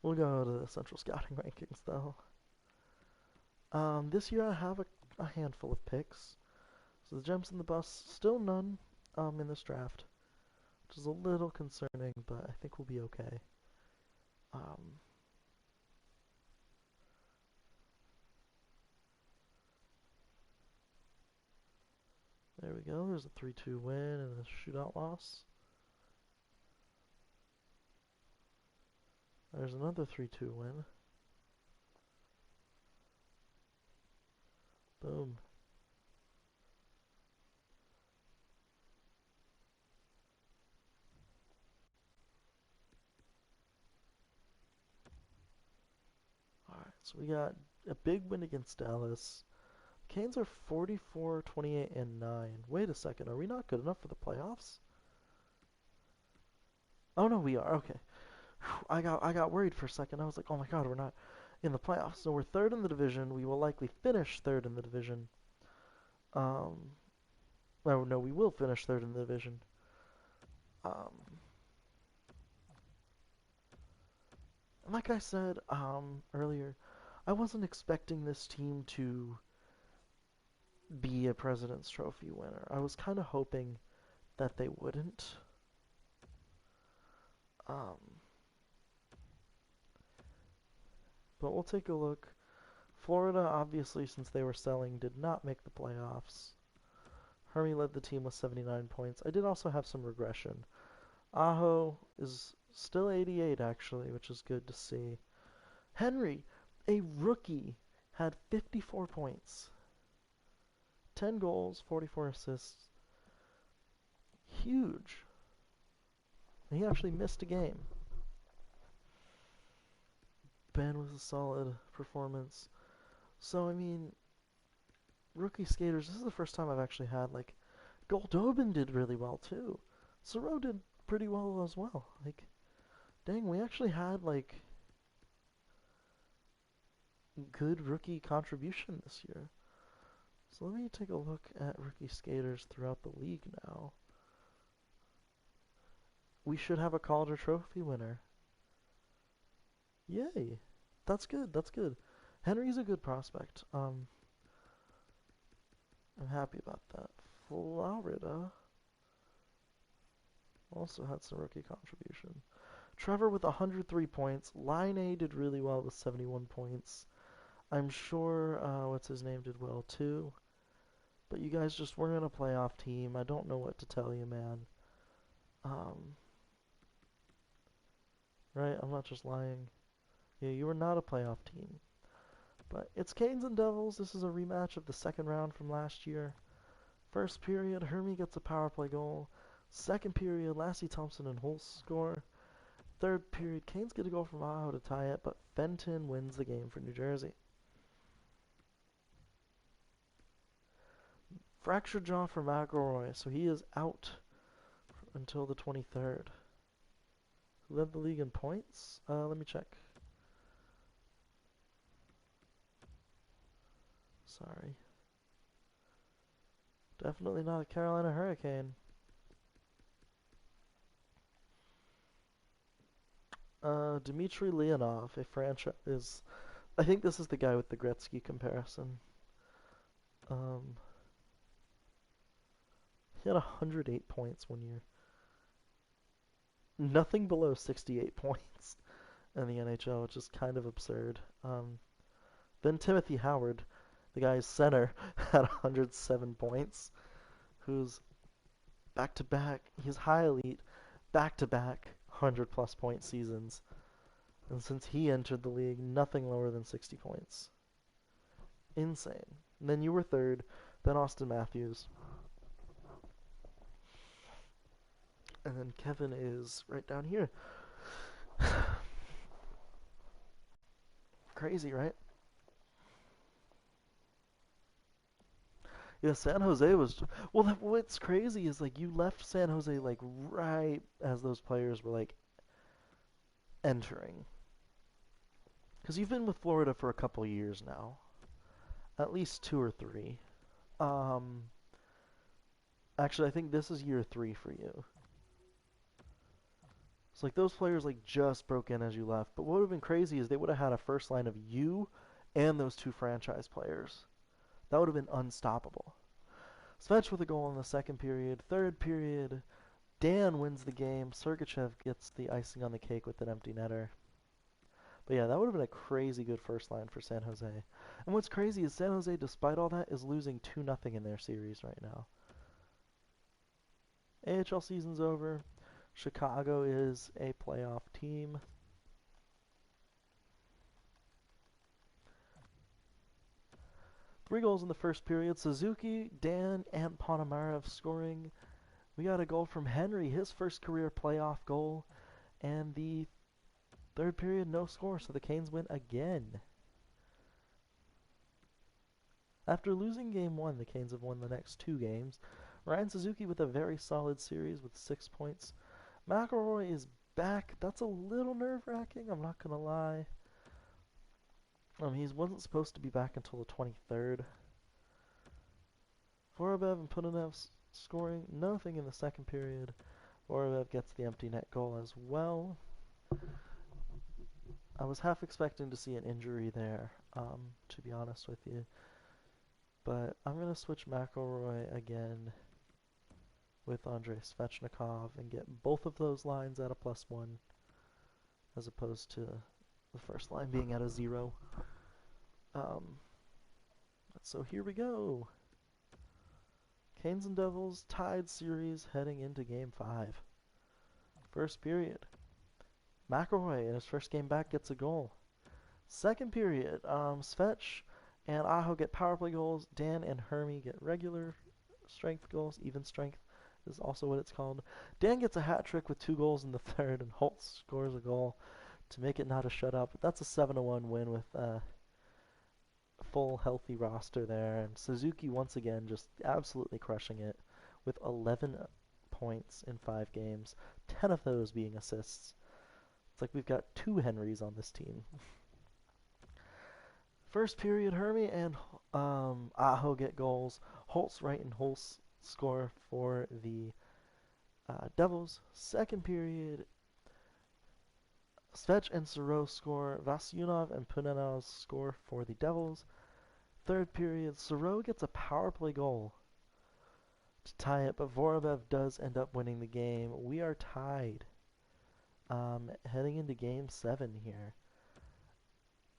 We'll go to the Central Scouting rankings, though. This year I have a handful of picks. So the Gems and the Bus, still none in this draft, which is a little concerning, but I think we'll be okay. There we go. There's a 3-2 win and a shootout loss. There's another 3-2 win. Boom. Alright, so we got a big win against Dallas. Canes are 44, 28, and 9. Wait a second, are we not good enough for the playoffs? Oh no, we are. Okay. I got worried for a second. I was like, oh my god, we're not in the playoffs. So we're third in the division. We will likely finish third in the division. Oh no, we will finish third in the division. Like I said earlier, I wasn't expecting this team to be a President's Trophy winner. I was kind of hoping that they wouldn't. But we'll take a look. Florida, obviously, since they were selling, did not make the playoffs. Hermie led the team with 79 points. I did also have some regression. Aho is still 88, actually, which is good to see. Henry, a rookie, had 54 points. 10 goals, 44 assists. Huge. He actually missed a game. Ben was a solid performance. So, I mean, rookie skaters, this is the first time I've actually had, like, Goldobin did really well, too. Soro did pretty well as well. Like, dang, we actually had, like, good rookie contribution this year. So let me take a look at rookie skaters throughout the league now. We should have a Calder Trophy winner. Yay. That's good, that's good. Henry's a good prospect. I'm happy about that. Florida also had some rookie contribution. Trevor with 103 points. Line A did really well with 71 points. I'm sure, what's his name did well too. But you guys just weren't in a playoff team. I don't know what to tell you, man. Right? I'm not just lying. Yeah, you were not a playoff team. But it's Canes and Devils. This is a rematch of the second round from last year. First period, Hermie gets a power play goal. Second period, Lassie Thompson and Holst score. Third period, Canes get a goal from Aho to tie it, but Fenton wins the game for New Jersey. Fractured jaw for McElroy, so he is out until the 23rd. Who led the league in points? Let me check. Sorry. Definitely not a Carolina Hurricane. Dmitry Leonov, a franchise. I think this is the guy with the Gretzky comparison. He had 108 points one year. Nothing below 68 points in the NHL, which is kind of absurd. Then Timothy Howard, the guy's center, had 107 points, who's back-to-back, he's high elite, back-to-back 100-plus point seasons. And since he entered the league, nothing lower than 60 points. Insane. And then you were third, then Austin Matthews. And then Kevin is right down here. Crazy, right? Yeah, San Jose was. Well, what's crazy is like you left San Jose like right as those players were like entering. Because you've been with Florida for a couple years now, at least 2 or 3. Um, Actually, I think this is year 3 for you. It's like those players like just broke in as you left. But what would have been crazy is they would have had a first line of you and those 2 franchise players. That would have been unstoppable. Svech with a goal in the second period. Third period, Dan wins the game. Sergachev gets the icing on the cake with an empty netter. But yeah, that would have been a crazy good first line for San Jose. And what's crazy is San Jose, despite all that, is losing 2-0 in their series right now. AHL season's over. Chicago is a playoff team. Three goals in the first period. Suzuki, Dan, and Ponomarev scoring. We got a goal from Henry, his first career playoff goal. And the third period, no score, so the Canes win again. After losing game 1, the Canes have won the next 2 games. Ryan Suzuki with a very solid series with 6 points. McElroy is back. That's a little nerve-wracking, I'm not going to lie. He wasn't supposed to be back until the 23rd. Vorobyev and Punanev scoring nothing in the second period. Vorobyev gets the empty net goal as well. I was half expecting to see an injury there, to be honest with you. But I'm going to switch McElroy again with Andrei Svechnikov and get both of those lines at a +1 as opposed to the first line being at a 0. So here we go. Canes and Devils tied series heading into game 5. First period. McElroy in his first game back gets a goal. Second period, Svech and Aho get power play goals. Dan and Hermy get regular strength goals. Even strength is also what it's called. Dan gets a hat trick with 2 goals in the third, and Holtz scores a goal to make it not a shutout. But that's a 7-1 win with a full healthy roster there. And Suzuki once again just absolutely crushing it with 11 points in 5 games, 10 of those being assists. It's like we've got 2 Henrys on this team. First period, Hermy and Aho get goals. Holtz, Wright, and Holtz score for the Devils. Second period, Svech and Soro score. Vasyunov and Punanev score for the Devils. Third period, Soro gets a power play goal to tie it, but Vorobyev does end up winning the game. We are tied heading into game 7 here.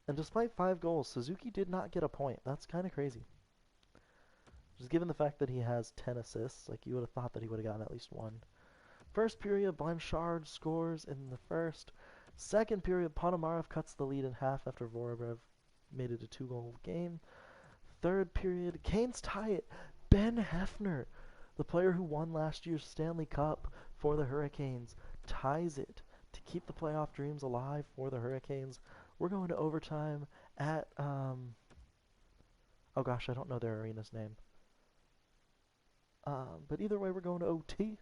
And despite 5 goals, Suzuki did not get a point. That's kind of crazy. Just given the fact that he has 10 assists, like you would have thought that he would have gotten at least 1. First period, Blanchard scores in the first. Second period, Ponomarev cuts the lead in half after Vorobyev made it a 2-goal game. Third period, Canes tie it. Ben Hefner, the player who won last year's Stanley Cup for the Hurricanes, ties it to keep the playoff dreams alive for the Hurricanes. We're going to overtime at, oh gosh, I don't know their arena's name. But either way, we're going to OT.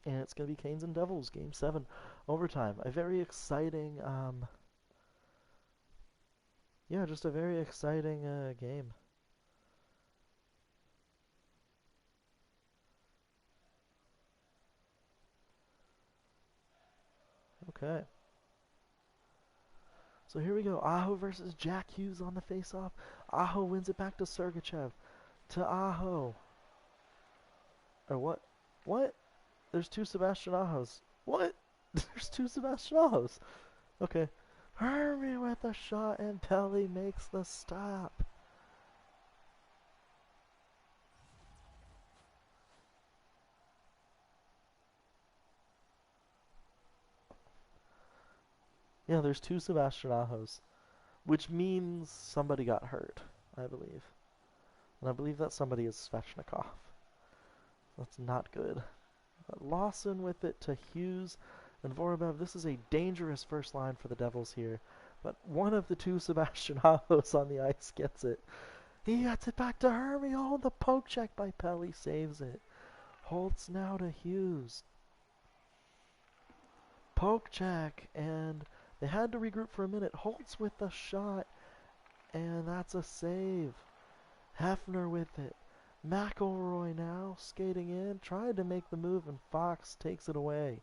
And it's going to be Canes and Devils, Game 7, overtime. A very exciting, yeah, just a very exciting game. Okay. So here we go. Aho versus Jack Hughes on the face-off. Aho wins it back to Sergachev. To Aho. Or what? What? There's 2 Sebastian Ahos. What? There's 2 Sebastian Ahos. Okay. Hermy with a shot and Pelly makes the stop. Yeah, there's 2 Sebastian Ahos. Which means somebody got hurt, I believe. And I believe that somebody is Svechnikov. That's not good. But Lawson with it to Hughes and Vorobyev. This is a dangerous first line for the Devils here. But one of the 2 Sebastian Ahos on the ice gets it. He gets it back to Hermy. Oh, the poke check by Pelly saves it. Holtz now to Hughes. Poke check, and they had to regroup for a minute. Holtz with the shot, and that's a save. Hefner with it. McElroy now skating in, tried to make the move, and Fox takes it away.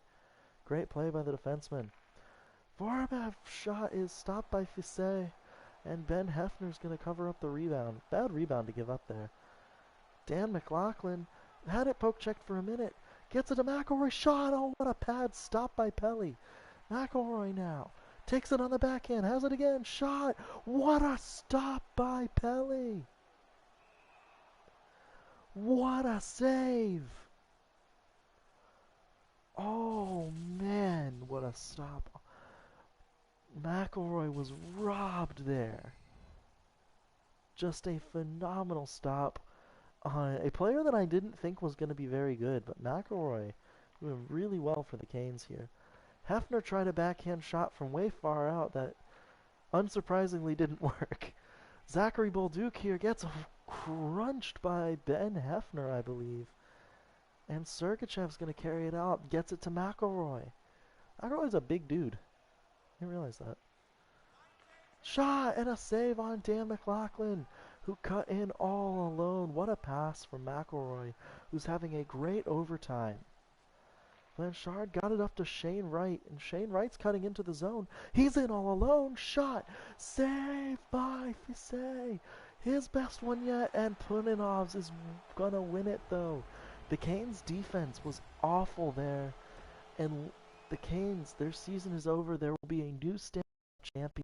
Great play by the defenseman. Vorobyev shot is stopped by Fisset, and Ben Hefner's going to cover up the rebound. Bad rebound to give up there. Dan McLaughlin had it poke checked for a minute. Gets it to McElroy. Shot. Oh, what a pad. Stopped by Pelly. McElroy now. Takes it on the backhand. Has it again. Shot. What a stop by Pelly. What a save. Oh, man. What a stop. McElroy was robbed there. Just a phenomenal stop on a player that I didn't think was going to be very good, but McElroy doing really well for the Canes here. Hefner tried a backhand shot from way far out that unsurprisingly didn't work. Zachary Bolduc here gets crunched by Ben Hefner, I believe. And Sergachev's going to carry it out, gets it to McElroy. McElroy's a big dude. I didn't realize that. Shot and a save on Dan McLaughlin, who cut in all alone. What a pass from McElroy, who's having a great overtime. Blanchard got it up to Shane Wright, and Shane Wright's cutting into the zone. He's in all alone. Shot. Save by Fisset. His best one yet, and Puninov's is going to win it, though. The Canes' defense was awful there, and the Canes, their season is over. There will be a new Stanley Cup champion.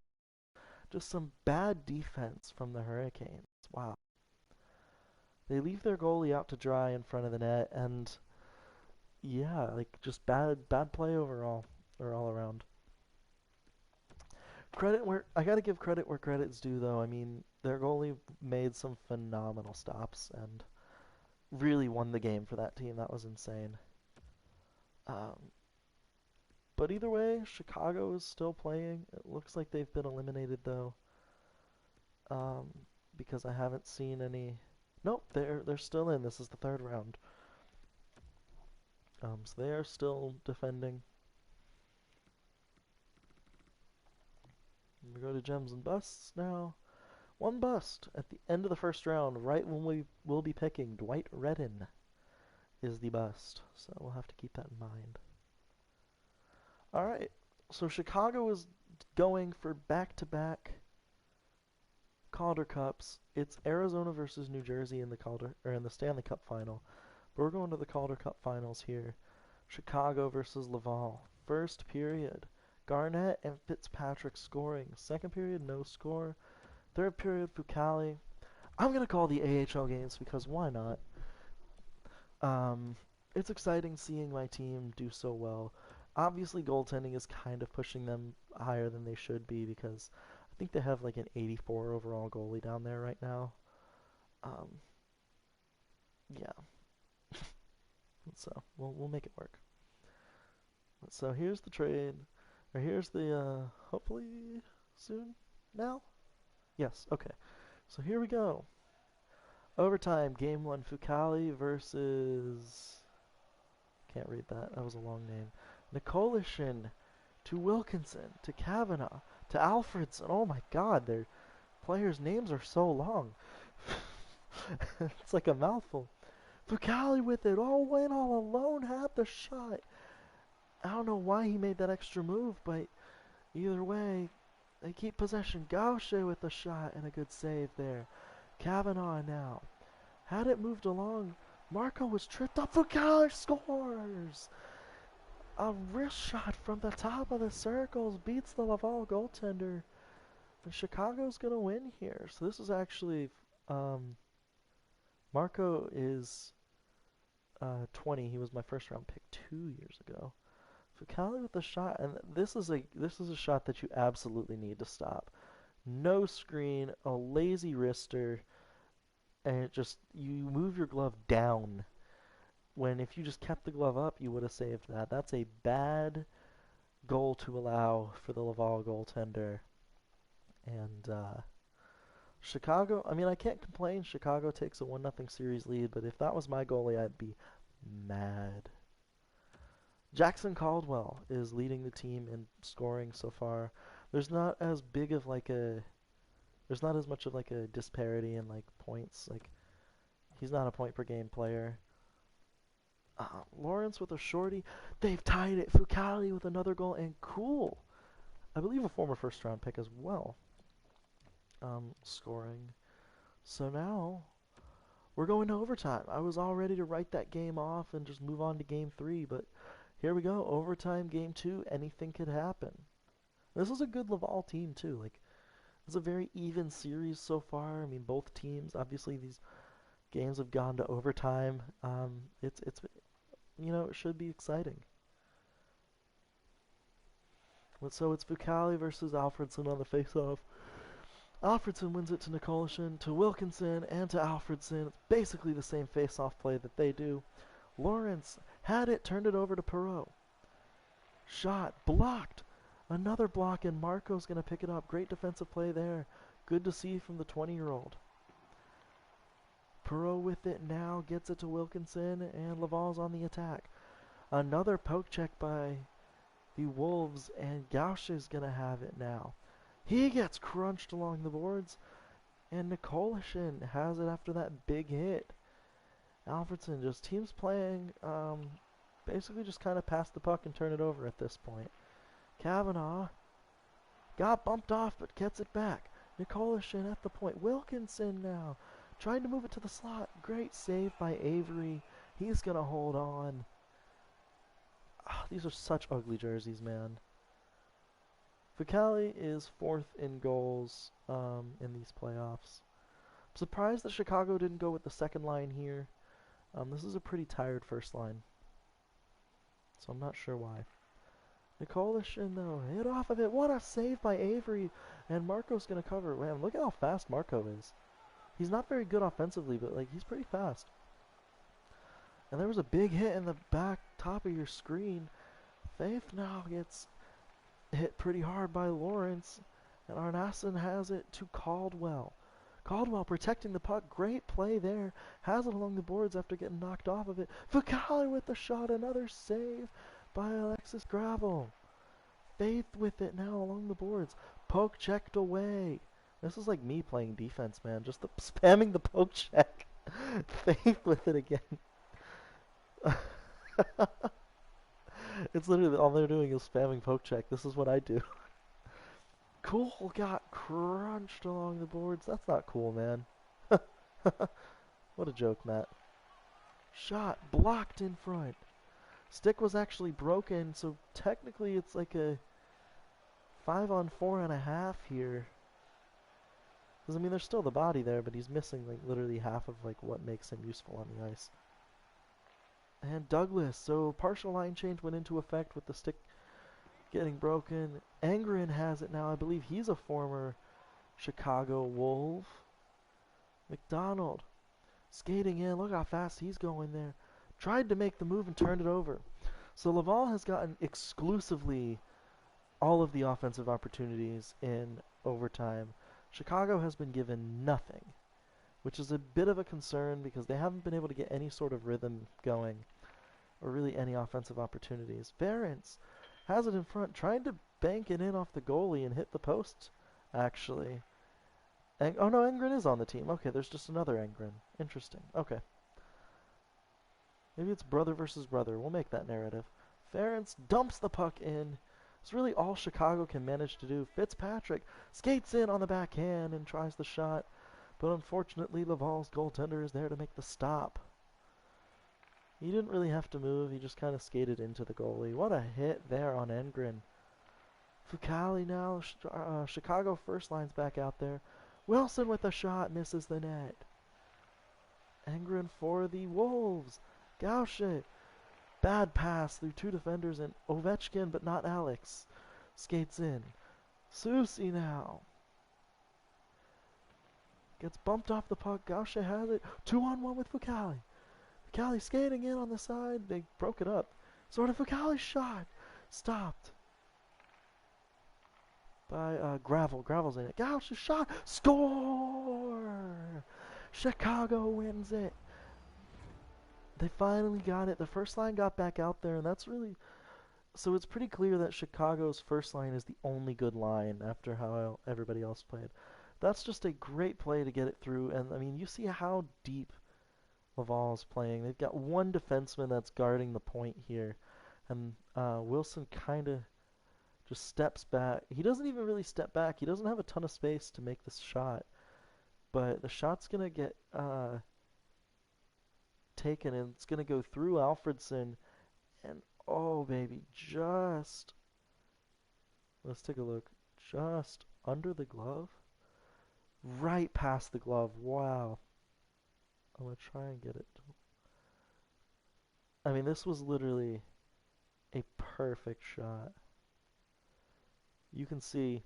Just some bad defense from the Hurricanes. Wow. They leave their goalie out to dry in front of the net, and yeah, like just bad play overall, or all around. I gotta give credit where credit's due, though. I mean, their goalie made some phenomenal stops and really won the game for that team. That was insane. Um, but either way, Chicago is still playing. It looks like they've been eliminated, though. Um, because I haven't seen any. Nope, they're still in. This is the third round. So they are still defending. We go to gems and busts now. One bust at the end of the first round, right when we will be picking Dwight Redden is the bust. So we'll have to keep that in mind. All right. So Chicago is going for back-to-back Calder Cups. It's Arizona versus New Jersey in the Stanley Cup final. But we're going to the Calder Cup finals here. Chicago versus Laval. First period, Garnett and Fitzpatrick scoring. Second period, no score. Third period, Fucale. I'm gonna call the AHL games because why not? It's exciting seeing my team do so well. Obviously, goaltending is kind of pushing them higher than they should be because I think they have like an 84 overall goalie down there right now. Yeah. So we'll make it work. So here's the trade, or here's the hopefully soon now. Yes. Okay. So here we go. Overtime, game one. Fucale versus. Can't read that. That was a long name. Nicolishin to Wilkinson to Kavanaugh to Alfredson. Oh my God, their players' names are so long. It's like a mouthful. Fucale with it. Oh, went all alone. Had the shot. I don't know why he made that extra move, but either way, they keep possession. Gaucher with the shot and a good save there. Kavanaugh now. Had it moved along. Marco was tripped up. Fucale scores! A wrist shot from the top of the circles beats the Laval goaltender. And Chicago's going to win here. So this is actually... Marco is 20. He was my first round pick 2 years ago. Fucale with the shot, and this is a shot that you absolutely need to stop. No screen, a lazy wrister, and you move your glove down. When if you just kept the glove up, you would have saved that. That's a bad goal to allow for the Laval goaltender. And Chicago, I mean, I can't complain. Chicago takes a 1-0 series lead, but if that was my goalie, I'd be mad. Jackson Caldwell is leading the team in scoring so far. There's not as big of like a there's not as much of like a disparity in like points. Like he's not a point per game player. Lawrence with a shorty. They've tied it. Fucali with another goal and Cool, I believe a former first round pick as well, scoring. So now we're going to overtime. I was all ready to write that game off and just move on to game 3, but here we go. Overtime, game 2. Anything could happen. This is a good Laval team too. Like it's a very even series so far. I mean, both teams. Obviously, these games have gone to overtime. It's it should be exciting. So it's Fucali versus Alfredson on the face-off. Alfredson wins it to Nicolishin, to Wilkinson, and to Alfredson. It's basically the same face-off play that they do. Lawrence had it, turned it over to Perot. Shot, blocked. Another block, and Marco's going to pick it up. Great defensive play there. Good to see from the 20-year-old. Perot with it now, gets it to Wilkinson, and Laval's on the attack. Another poke check by the Wolves, and Gauche is going to have it now. He gets crunched along the boards, and Nicolishin has it after that big hit. Alfredson just teams playing, basically just kind of pass the puck and turn it over at this point. Kavanaugh got bumped off but gets it back. Nicolishin at the point. Wilkinson now trying to move it to the slot. Great save by Avery. He's going to hold on. These are such ugly jerseys, man. Fucali is 4th in goals in these playoffs. I'm surprised that Chicago didn't go with the second line here. This is a pretty tired first line, so I'm not sure why. Nicolishin, though, hit off of it. What a save by Avery. And Marco's going to cover. Man, look at how fast Marco is. He's not very good offensively, but like he's pretty fast. And there was a big hit in the back top of your screen. Faith now gets hit pretty hard by Lawrence. And Arnason has it to Caldwell. Caldwell protecting the puck. Great play there. Has it along the boards after getting knocked off of it. Fucali with the shot. Another save by Alexis Gravel. Faith with it now along the boards. Poke checked away. This is like me playing defense, man. Just spamming the poke check. Faith with it again. It's literally all they're doing is spamming poke check. This is what I do. Cool got crunched along the boards. That's not cool, man. What a joke, Matt. Shot blocked in front. Stick was actually broken, so technically it's like a 5-on-4.5 here. Because, I mean, there's still the body there, but he's missing like literally half of like what makes him useful on the ice. And Douglas, so partial line change went into effect with the stick getting broken. Angren has it now. I believe he's a former Chicago Wolf. McDonald skating in. Look how fast he's going there. Tried to make the move and turned it over. So Laval has gotten exclusively all of the offensive opportunities in overtime. Chicago has been given nothing, which is a bit of a concern because they haven't been able to get any sort of rhythm going or really any offensive opportunities. Ferentz has it in front, trying to bank it in off the goalie and hit the post, actually. Oh no, Engren is on the team. Okay, there's just another Engren. Interesting. Okay. Maybe it's brother versus brother. We'll make that narrative. Ferentz dumps the puck in. It's really all Chicago can manage to do. Fitzpatrick skates in on the backhand and tries the shot. But unfortunately, Laval's goaltender is there to make the stop. He didn't really have to move. He just kind of skated into the goalie. What a hit there on Engren. Fucali now. Chicago first line's back out there. Wilson with a shot. Misses the net. Engren for the Wolves. Gauche. Bad pass through 2 defenders and Ovechkin, but not Alex. Skates in. Susi now. Gets bumped off the puck. Gauche has it. 2-on-1 with Fucali. Fucali skating in on the side. They broke it up. Sort of Fucali's shot. Stopped by Gravel. Gravel's in it. Gauche's shot. Score! Chicago wins it. They finally got it. The first line got back out there, and that's really so. It's pretty clear that Chicago's first line is the only good line after how everybody else played. That's just a great play to get it through, and I mean, you see how deep Laval's playing. They've got one defenseman that's guarding the point here, and Wilson kind of just steps back. He doesn't even really step back. He doesn't have a ton of space to make this shot, but the shot's gonna get taken, and it's gonna go through Alfredson, and oh baby, just let's take a look. Just under the glove, right past the glove. Wow. I'm gonna try and get it. I mean, this was literally a perfect shot. You can see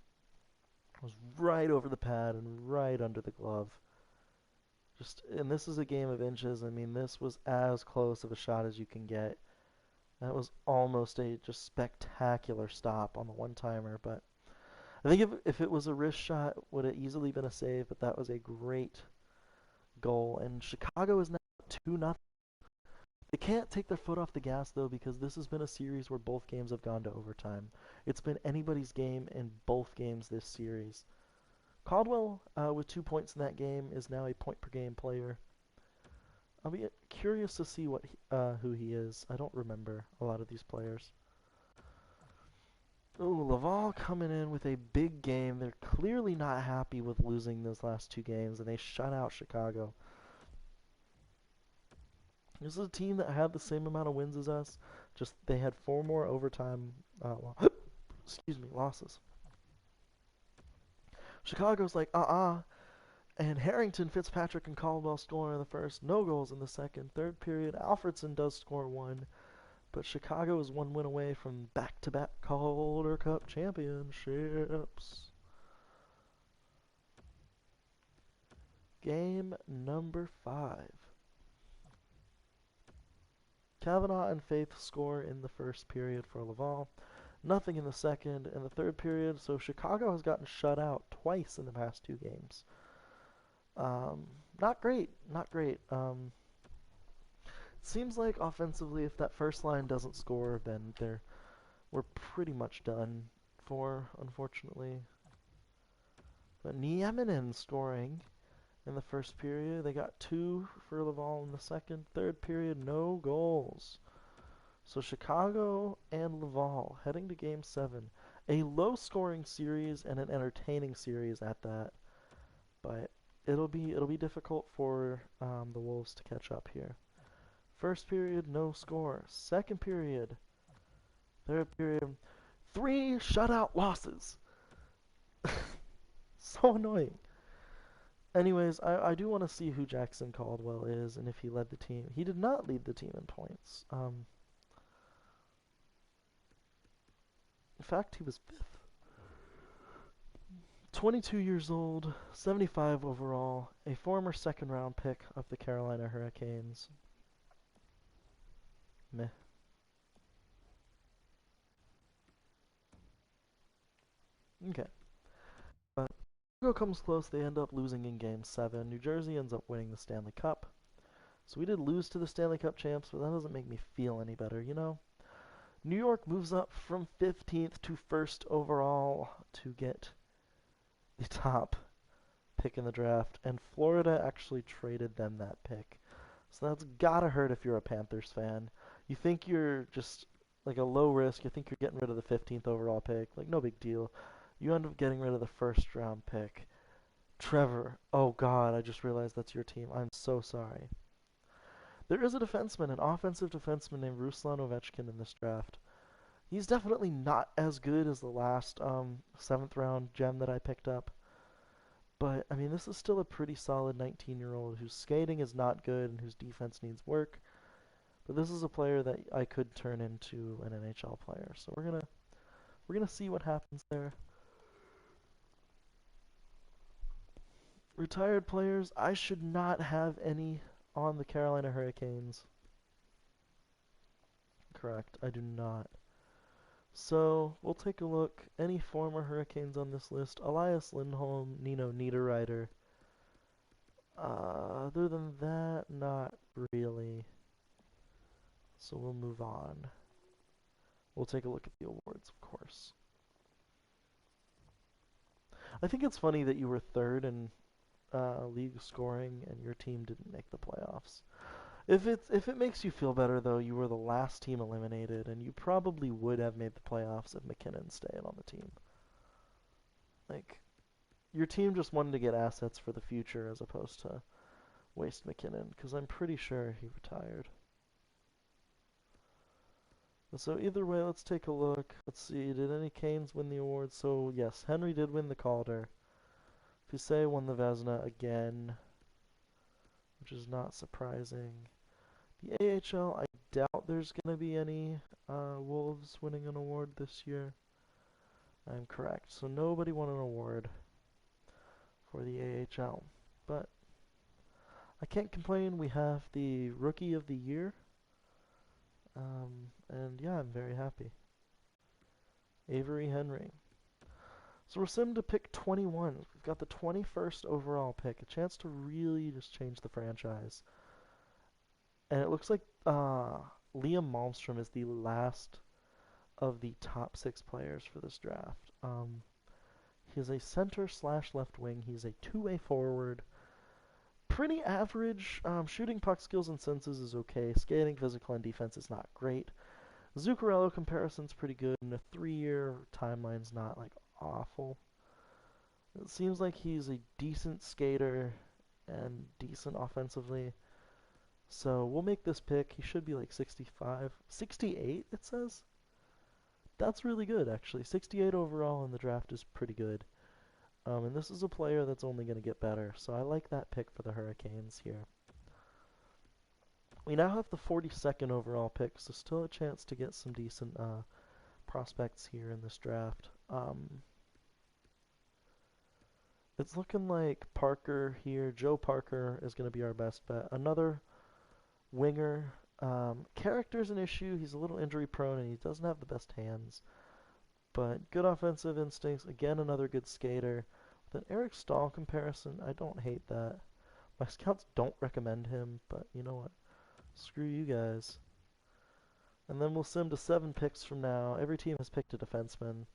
it was right over the pad and right under the glove. Just, and this is a game of inches. I mean, this was as close of a shot as you can get. That was almost a just spectacular stop on the one-timer, but I think if it was a wrist shot, would have easily been a save, but that was a great goal. And Chicago is now 2-0. They can't take their foot off the gas, though, because this has been a series where both games have gone to overtime. It's been anybody's game in both games this series. Caldwell, with 2 points in that game, is now a point-per-game player. I'll be curious to see who he is. I don't remember a lot of these players. Ooh, Laval coming in with a big game. They're clearly not happy with losing those last two games, and they shut out Chicago. This is a team that had the same amount of wins as us, just they had 4 more overtime losses. Chicago's like, and Harrington, Fitzpatrick, and Caldwell score in the first, no goals in the second. Third period, Alfredson does score 1, but Chicago is 1 win away from back-to-back Calder Cup championships. Game number 5. Kavanaugh and Faith score in the first period for Laval. Nothing in the second and the third period, so Chicago has gotten shut out twice in the past 2 games. Not great, not great. Seems like offensively, if that first line doesn't score, then we're pretty much done for, unfortunately. But Nieminen scoring in the first period. They got 2 for Laval in the second. Third period, no goals. So Chicago and Laval heading to Game 7. A low-scoring series and an entertaining series at that. But it'll be difficult for the Wolves to catch up here. First period, no score. Second period, third period, 3 shutout losses. So annoying. Anyways, I do want to see who Jackson Caldwell is and if he led the team. He did not lead the team in points. In fact, he was 5th. 22 years old, 75 overall, a former second-round pick of the Carolina Hurricanes. Meh. Okay. But Chicago comes close. They end up losing in Game 7. New Jersey ends up winning the Stanley Cup. So we did lose to the Stanley Cup champs, but that doesn't make me feel any better, you know? New York moves up from 15th to 1st overall to get the top pick in the draft, and Florida actually traded them that pick. So that's gotta hurt if you're a Panthers fan. You think you're just like a low risk, you think you're getting rid of the 15th overall pick, like no big deal. You end up getting rid of the 1st round pick. Trevor, oh god, I just realized that's your team. I'm so sorry. There is a defenseman, an offensive defenseman named Ruslan Ovechkin in this draft. He's definitely not as good as the last 7th round gem that I picked up. But, I mean, this is still a pretty solid 19-year-old whose skating is not good and whose defense needs work. But this is a player that I could turn into an NHL player. So we're gonna see what happens there. Retired players, I should not have any on the Carolina Hurricanes. Correct, I do not. So, we'll take a look. Any former Hurricanes on this list? Elias Lindholm, Nino Niederreiter. Other than that, not really. So we'll move on. We'll take a look at the awards, of course. I think it's funny that you were third in league scoring and your team didn't make the playoffs. If it makes you feel better though, you were the last team eliminated, and you probably would have made the playoffs if McKinnon stayed on the team. Like your team just wanted to get assets for the future as opposed to waste McKinnon, because I'm pretty sure he retired. So either way, let's take a look. Let's see, did any Canes win the award? So yes, Henry did win the Calder. Fusay won the Vezina again, which is not surprising. The AHL, I doubt there's going to be any Wolves winning an award this year. I'm correct. So nobody won an award for the AHL. But I can't complain. We have the Rookie of the Year. And yeah, I'm very happy. Avery Henry. So we're sim to pick 21. We've got the 21st overall pick. A chance to really just change the franchise. And it looks like Liam Malmstrom is the last of the top 6 players for this draft. He's a center slash left wing. He's a two-way forward. Pretty average. Shooting, puck skills, and senses is okay. Skating, physical, and defense is not great. Zuccarello comparison's pretty good, and a 3-year timeline's not like awful. It seems like he's a decent skater and decent offensively. So we'll make this pick. He should be like 65. 68, it says? That's really good, actually. 68 overall in the draft is pretty good. And this is a player that's only going to get better. So I like that pick for the Hurricanes here. We now have the 42nd overall pick, so still a chance to get some decent prospects here in this draft. It's looking like Parker here. Joe Parker is going to be our best bet. Another winger. Character's an issue. He's a little injury prone and he doesn't have the best hands. But good offensive instincts. Again, another good skater. With an Eric Stahl comparison, I don't hate that. My scouts don't recommend him, but you know what? Screw you guys. And then we'll sim to 7 picks from now. Every team has picked a defenseman.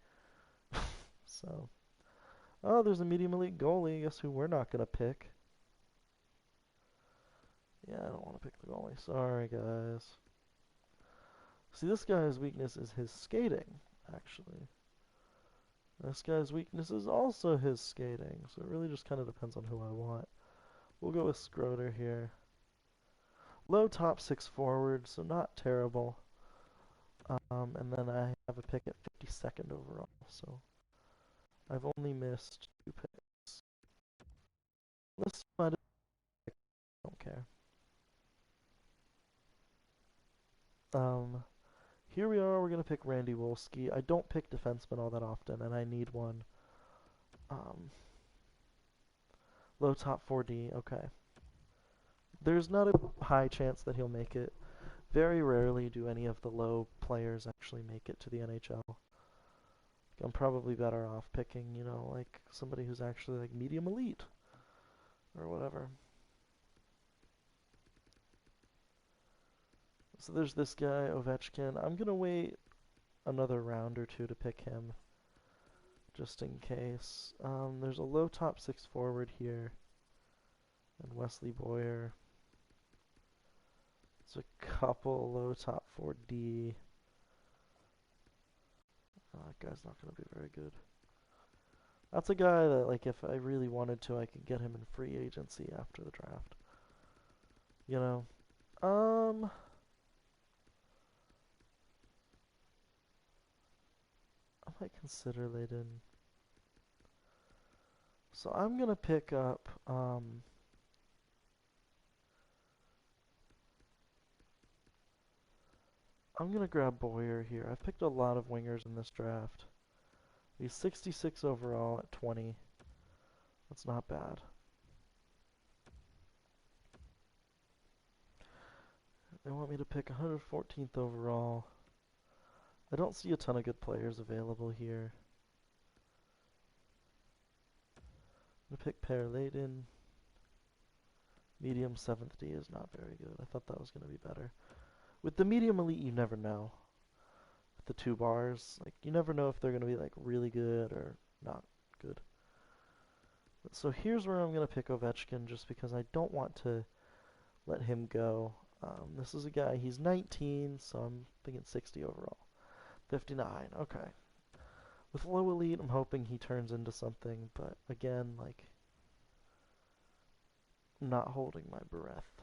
So, oh, there's a medium elite goalie. Guess who we're not gonna pick? Yeah, I don't want to pick the goalie. Sorry, guys. See, this guy's weakness is his skating, actually. This guy's weakness is also his skating, so it really just kind of depends on who I want. We'll go with Schroeder here. Low top 6 forward, so not terrible. And then I have a pick at 52nd overall, so I've only missed 2 picks. This might have I don't care. Here we are, we're going to pick Randy Wolski. I don't pick defensemen all that often, and I need one. Low top 4D, okay. There's not a high chance that he'll make it. Very rarely do any of the low players actually make it to the NHL. I'm probably better off picking, you know, like somebody who's actually like medium elite or whatever. So there's this guy, Ovechkin. I'm going to wait another round or two to pick him just in case. There's a low top 6 forward here and Wesley Boyer. There's a couple low top 4D. That guy's not going to be very good. That's a guy that, like, if I really wanted to, I could get him in free agency after the draft. You know? I might consider Layden. So I'm going to pick up, I'm going to grab Boyer here. I've picked a lot of wingers in this draft. He's 66 overall at 20. That's not bad. They want me to pick 114th overall. I don't see a ton of good players available here. I'm going to pick Per Layden. Medium 7th D is not very good. I thought that was going to be better. With the medium elite, you never know. With the 2 bars, like you never know if they're going to be like really good or not good. So here's where I'm going to pick Ovechkin just because I don't want to let him go. This is a guy, he's 19, so I'm thinking 60 overall. 59, okay. With low elite, I'm hoping he turns into something, but again, like, not holding my breath.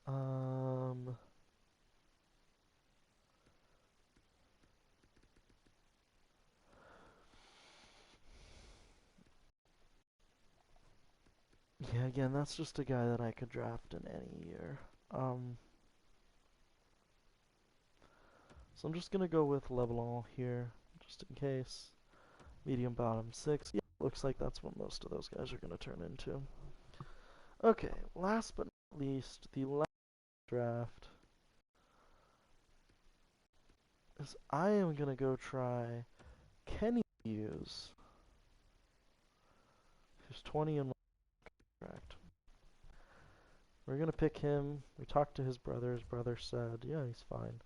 Um, yeah, again, that's just a guy that I could draft in any year. Um, so I'm just gonna go with LeBlanc here, just in case. Medium bottom 6. Yeah, looks like that's what most of those guys are gonna turn into. Okay, last but not least, the last draft is I am gonna go try Kenny Hughes, who's 20 and 1 contract. We're gonna pick him. We talked to his brother. His brother said, yeah, he's fine.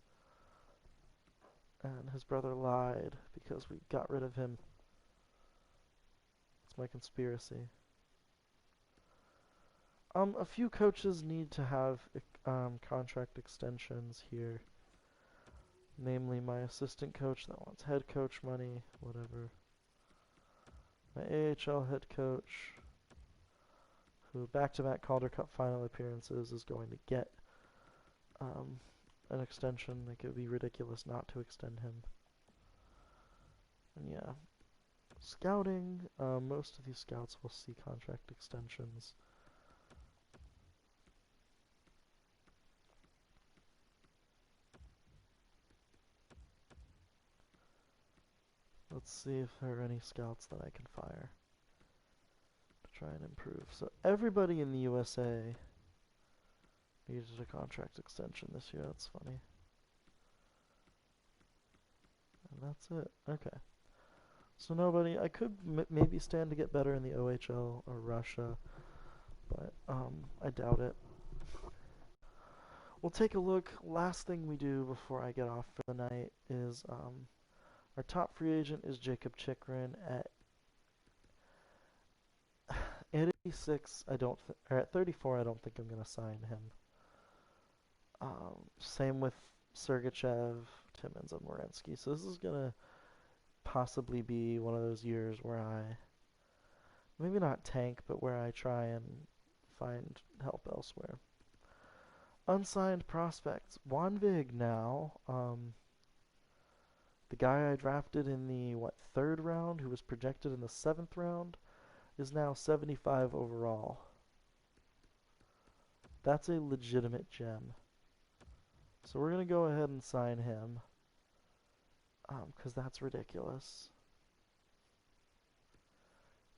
And his brother lied because we got rid of him. It's my conspiracy. A few coaches need to have contract extensions here. Namely, my assistant coach that wants head coach money, whatever. My AHL head coach, who back-to-back Calder Cup final appearances, is going to get an extension. Like, it would be ridiculous not to extend him. And yeah, scouting, most of these scouts will see contract extensions. Let's see if there are any scouts that I can fire to try and improve. So everybody in the USA needed a contract extension this year. That's funny. And that's it. Okay. So nobody. I could maybe stand to get better in the OHL or Russia, but I doubt it. We'll take a look. Last thing we do before I get off for the night is our top free agent is Jacob Chikrin at 86. Or at 34. I don't think I'm gonna sign him. Same with Sergachev, Timmins, and Werenski. So this is gonna possibly be one of those years where I maybe not tank, but where I try and find help elsewhere. Unsigned prospects. Wanvig now. The guy I drafted in the, 3rd round, who was projected in the 7th round, is now 75 overall. That's a legitimate gem. So we're going to go ahead and sign him. Because that's ridiculous.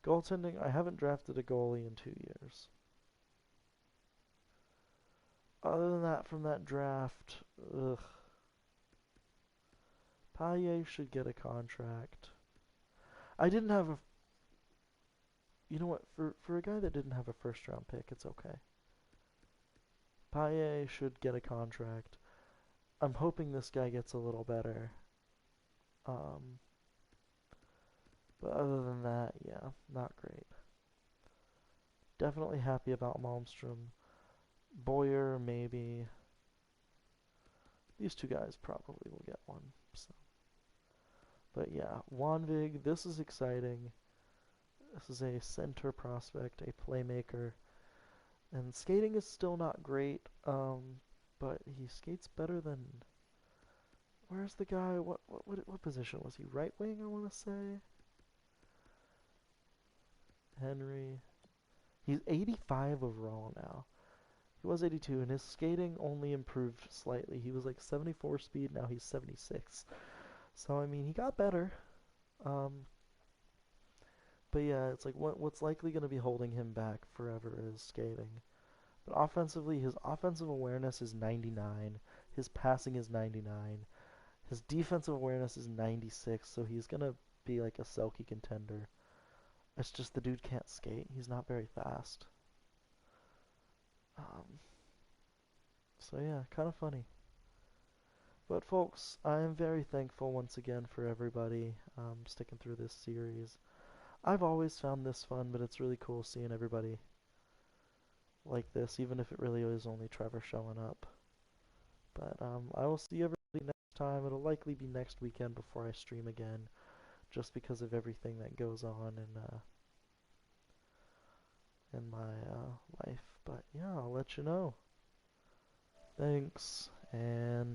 Goaltending, I haven't drafted a goalie in 2 years. Other than that, from that draft, ugh. Paille should get a contract. I didn't have a... You know what? For a guy that didn't have a first-round pick, it's okay. Paille should get a contract. I'm hoping this guy gets a little better. But other than that, yeah, not great. Definitely happy about Malmstrom. Boyer, maybe. These 2 guys probably will get one. So. But yeah, Wanvig, this is exciting. This is a center prospect, a playmaker. And skating is still not great, but he skates better than... Where's the guy? What position was he? Right wing, I want to say? Henry. He's 85 overall now. He was 82, and his skating only improved slightly. He was like 74 speed, now he's 76. So, I mean, he got better. But yeah, it's like what's likely going to be holding him back forever is skating. But offensively, his offensive awareness is 99. His passing is 99. His defensive awareness is 96, so he's going to be like a Selke contender. It's just the dude can't skate. He's not very fast. Um, so yeah, kind of funny. But folks, I am very thankful once again for everybody sticking through this series. I've always found this fun, but it's really cool seeing everybody like this, even if it really is only Trevor showing up. But I will see everybody next time. It'll likely be next weekend before I stream again, just because of everything that goes on in my life. But yeah, I'll let you know. Thanks, and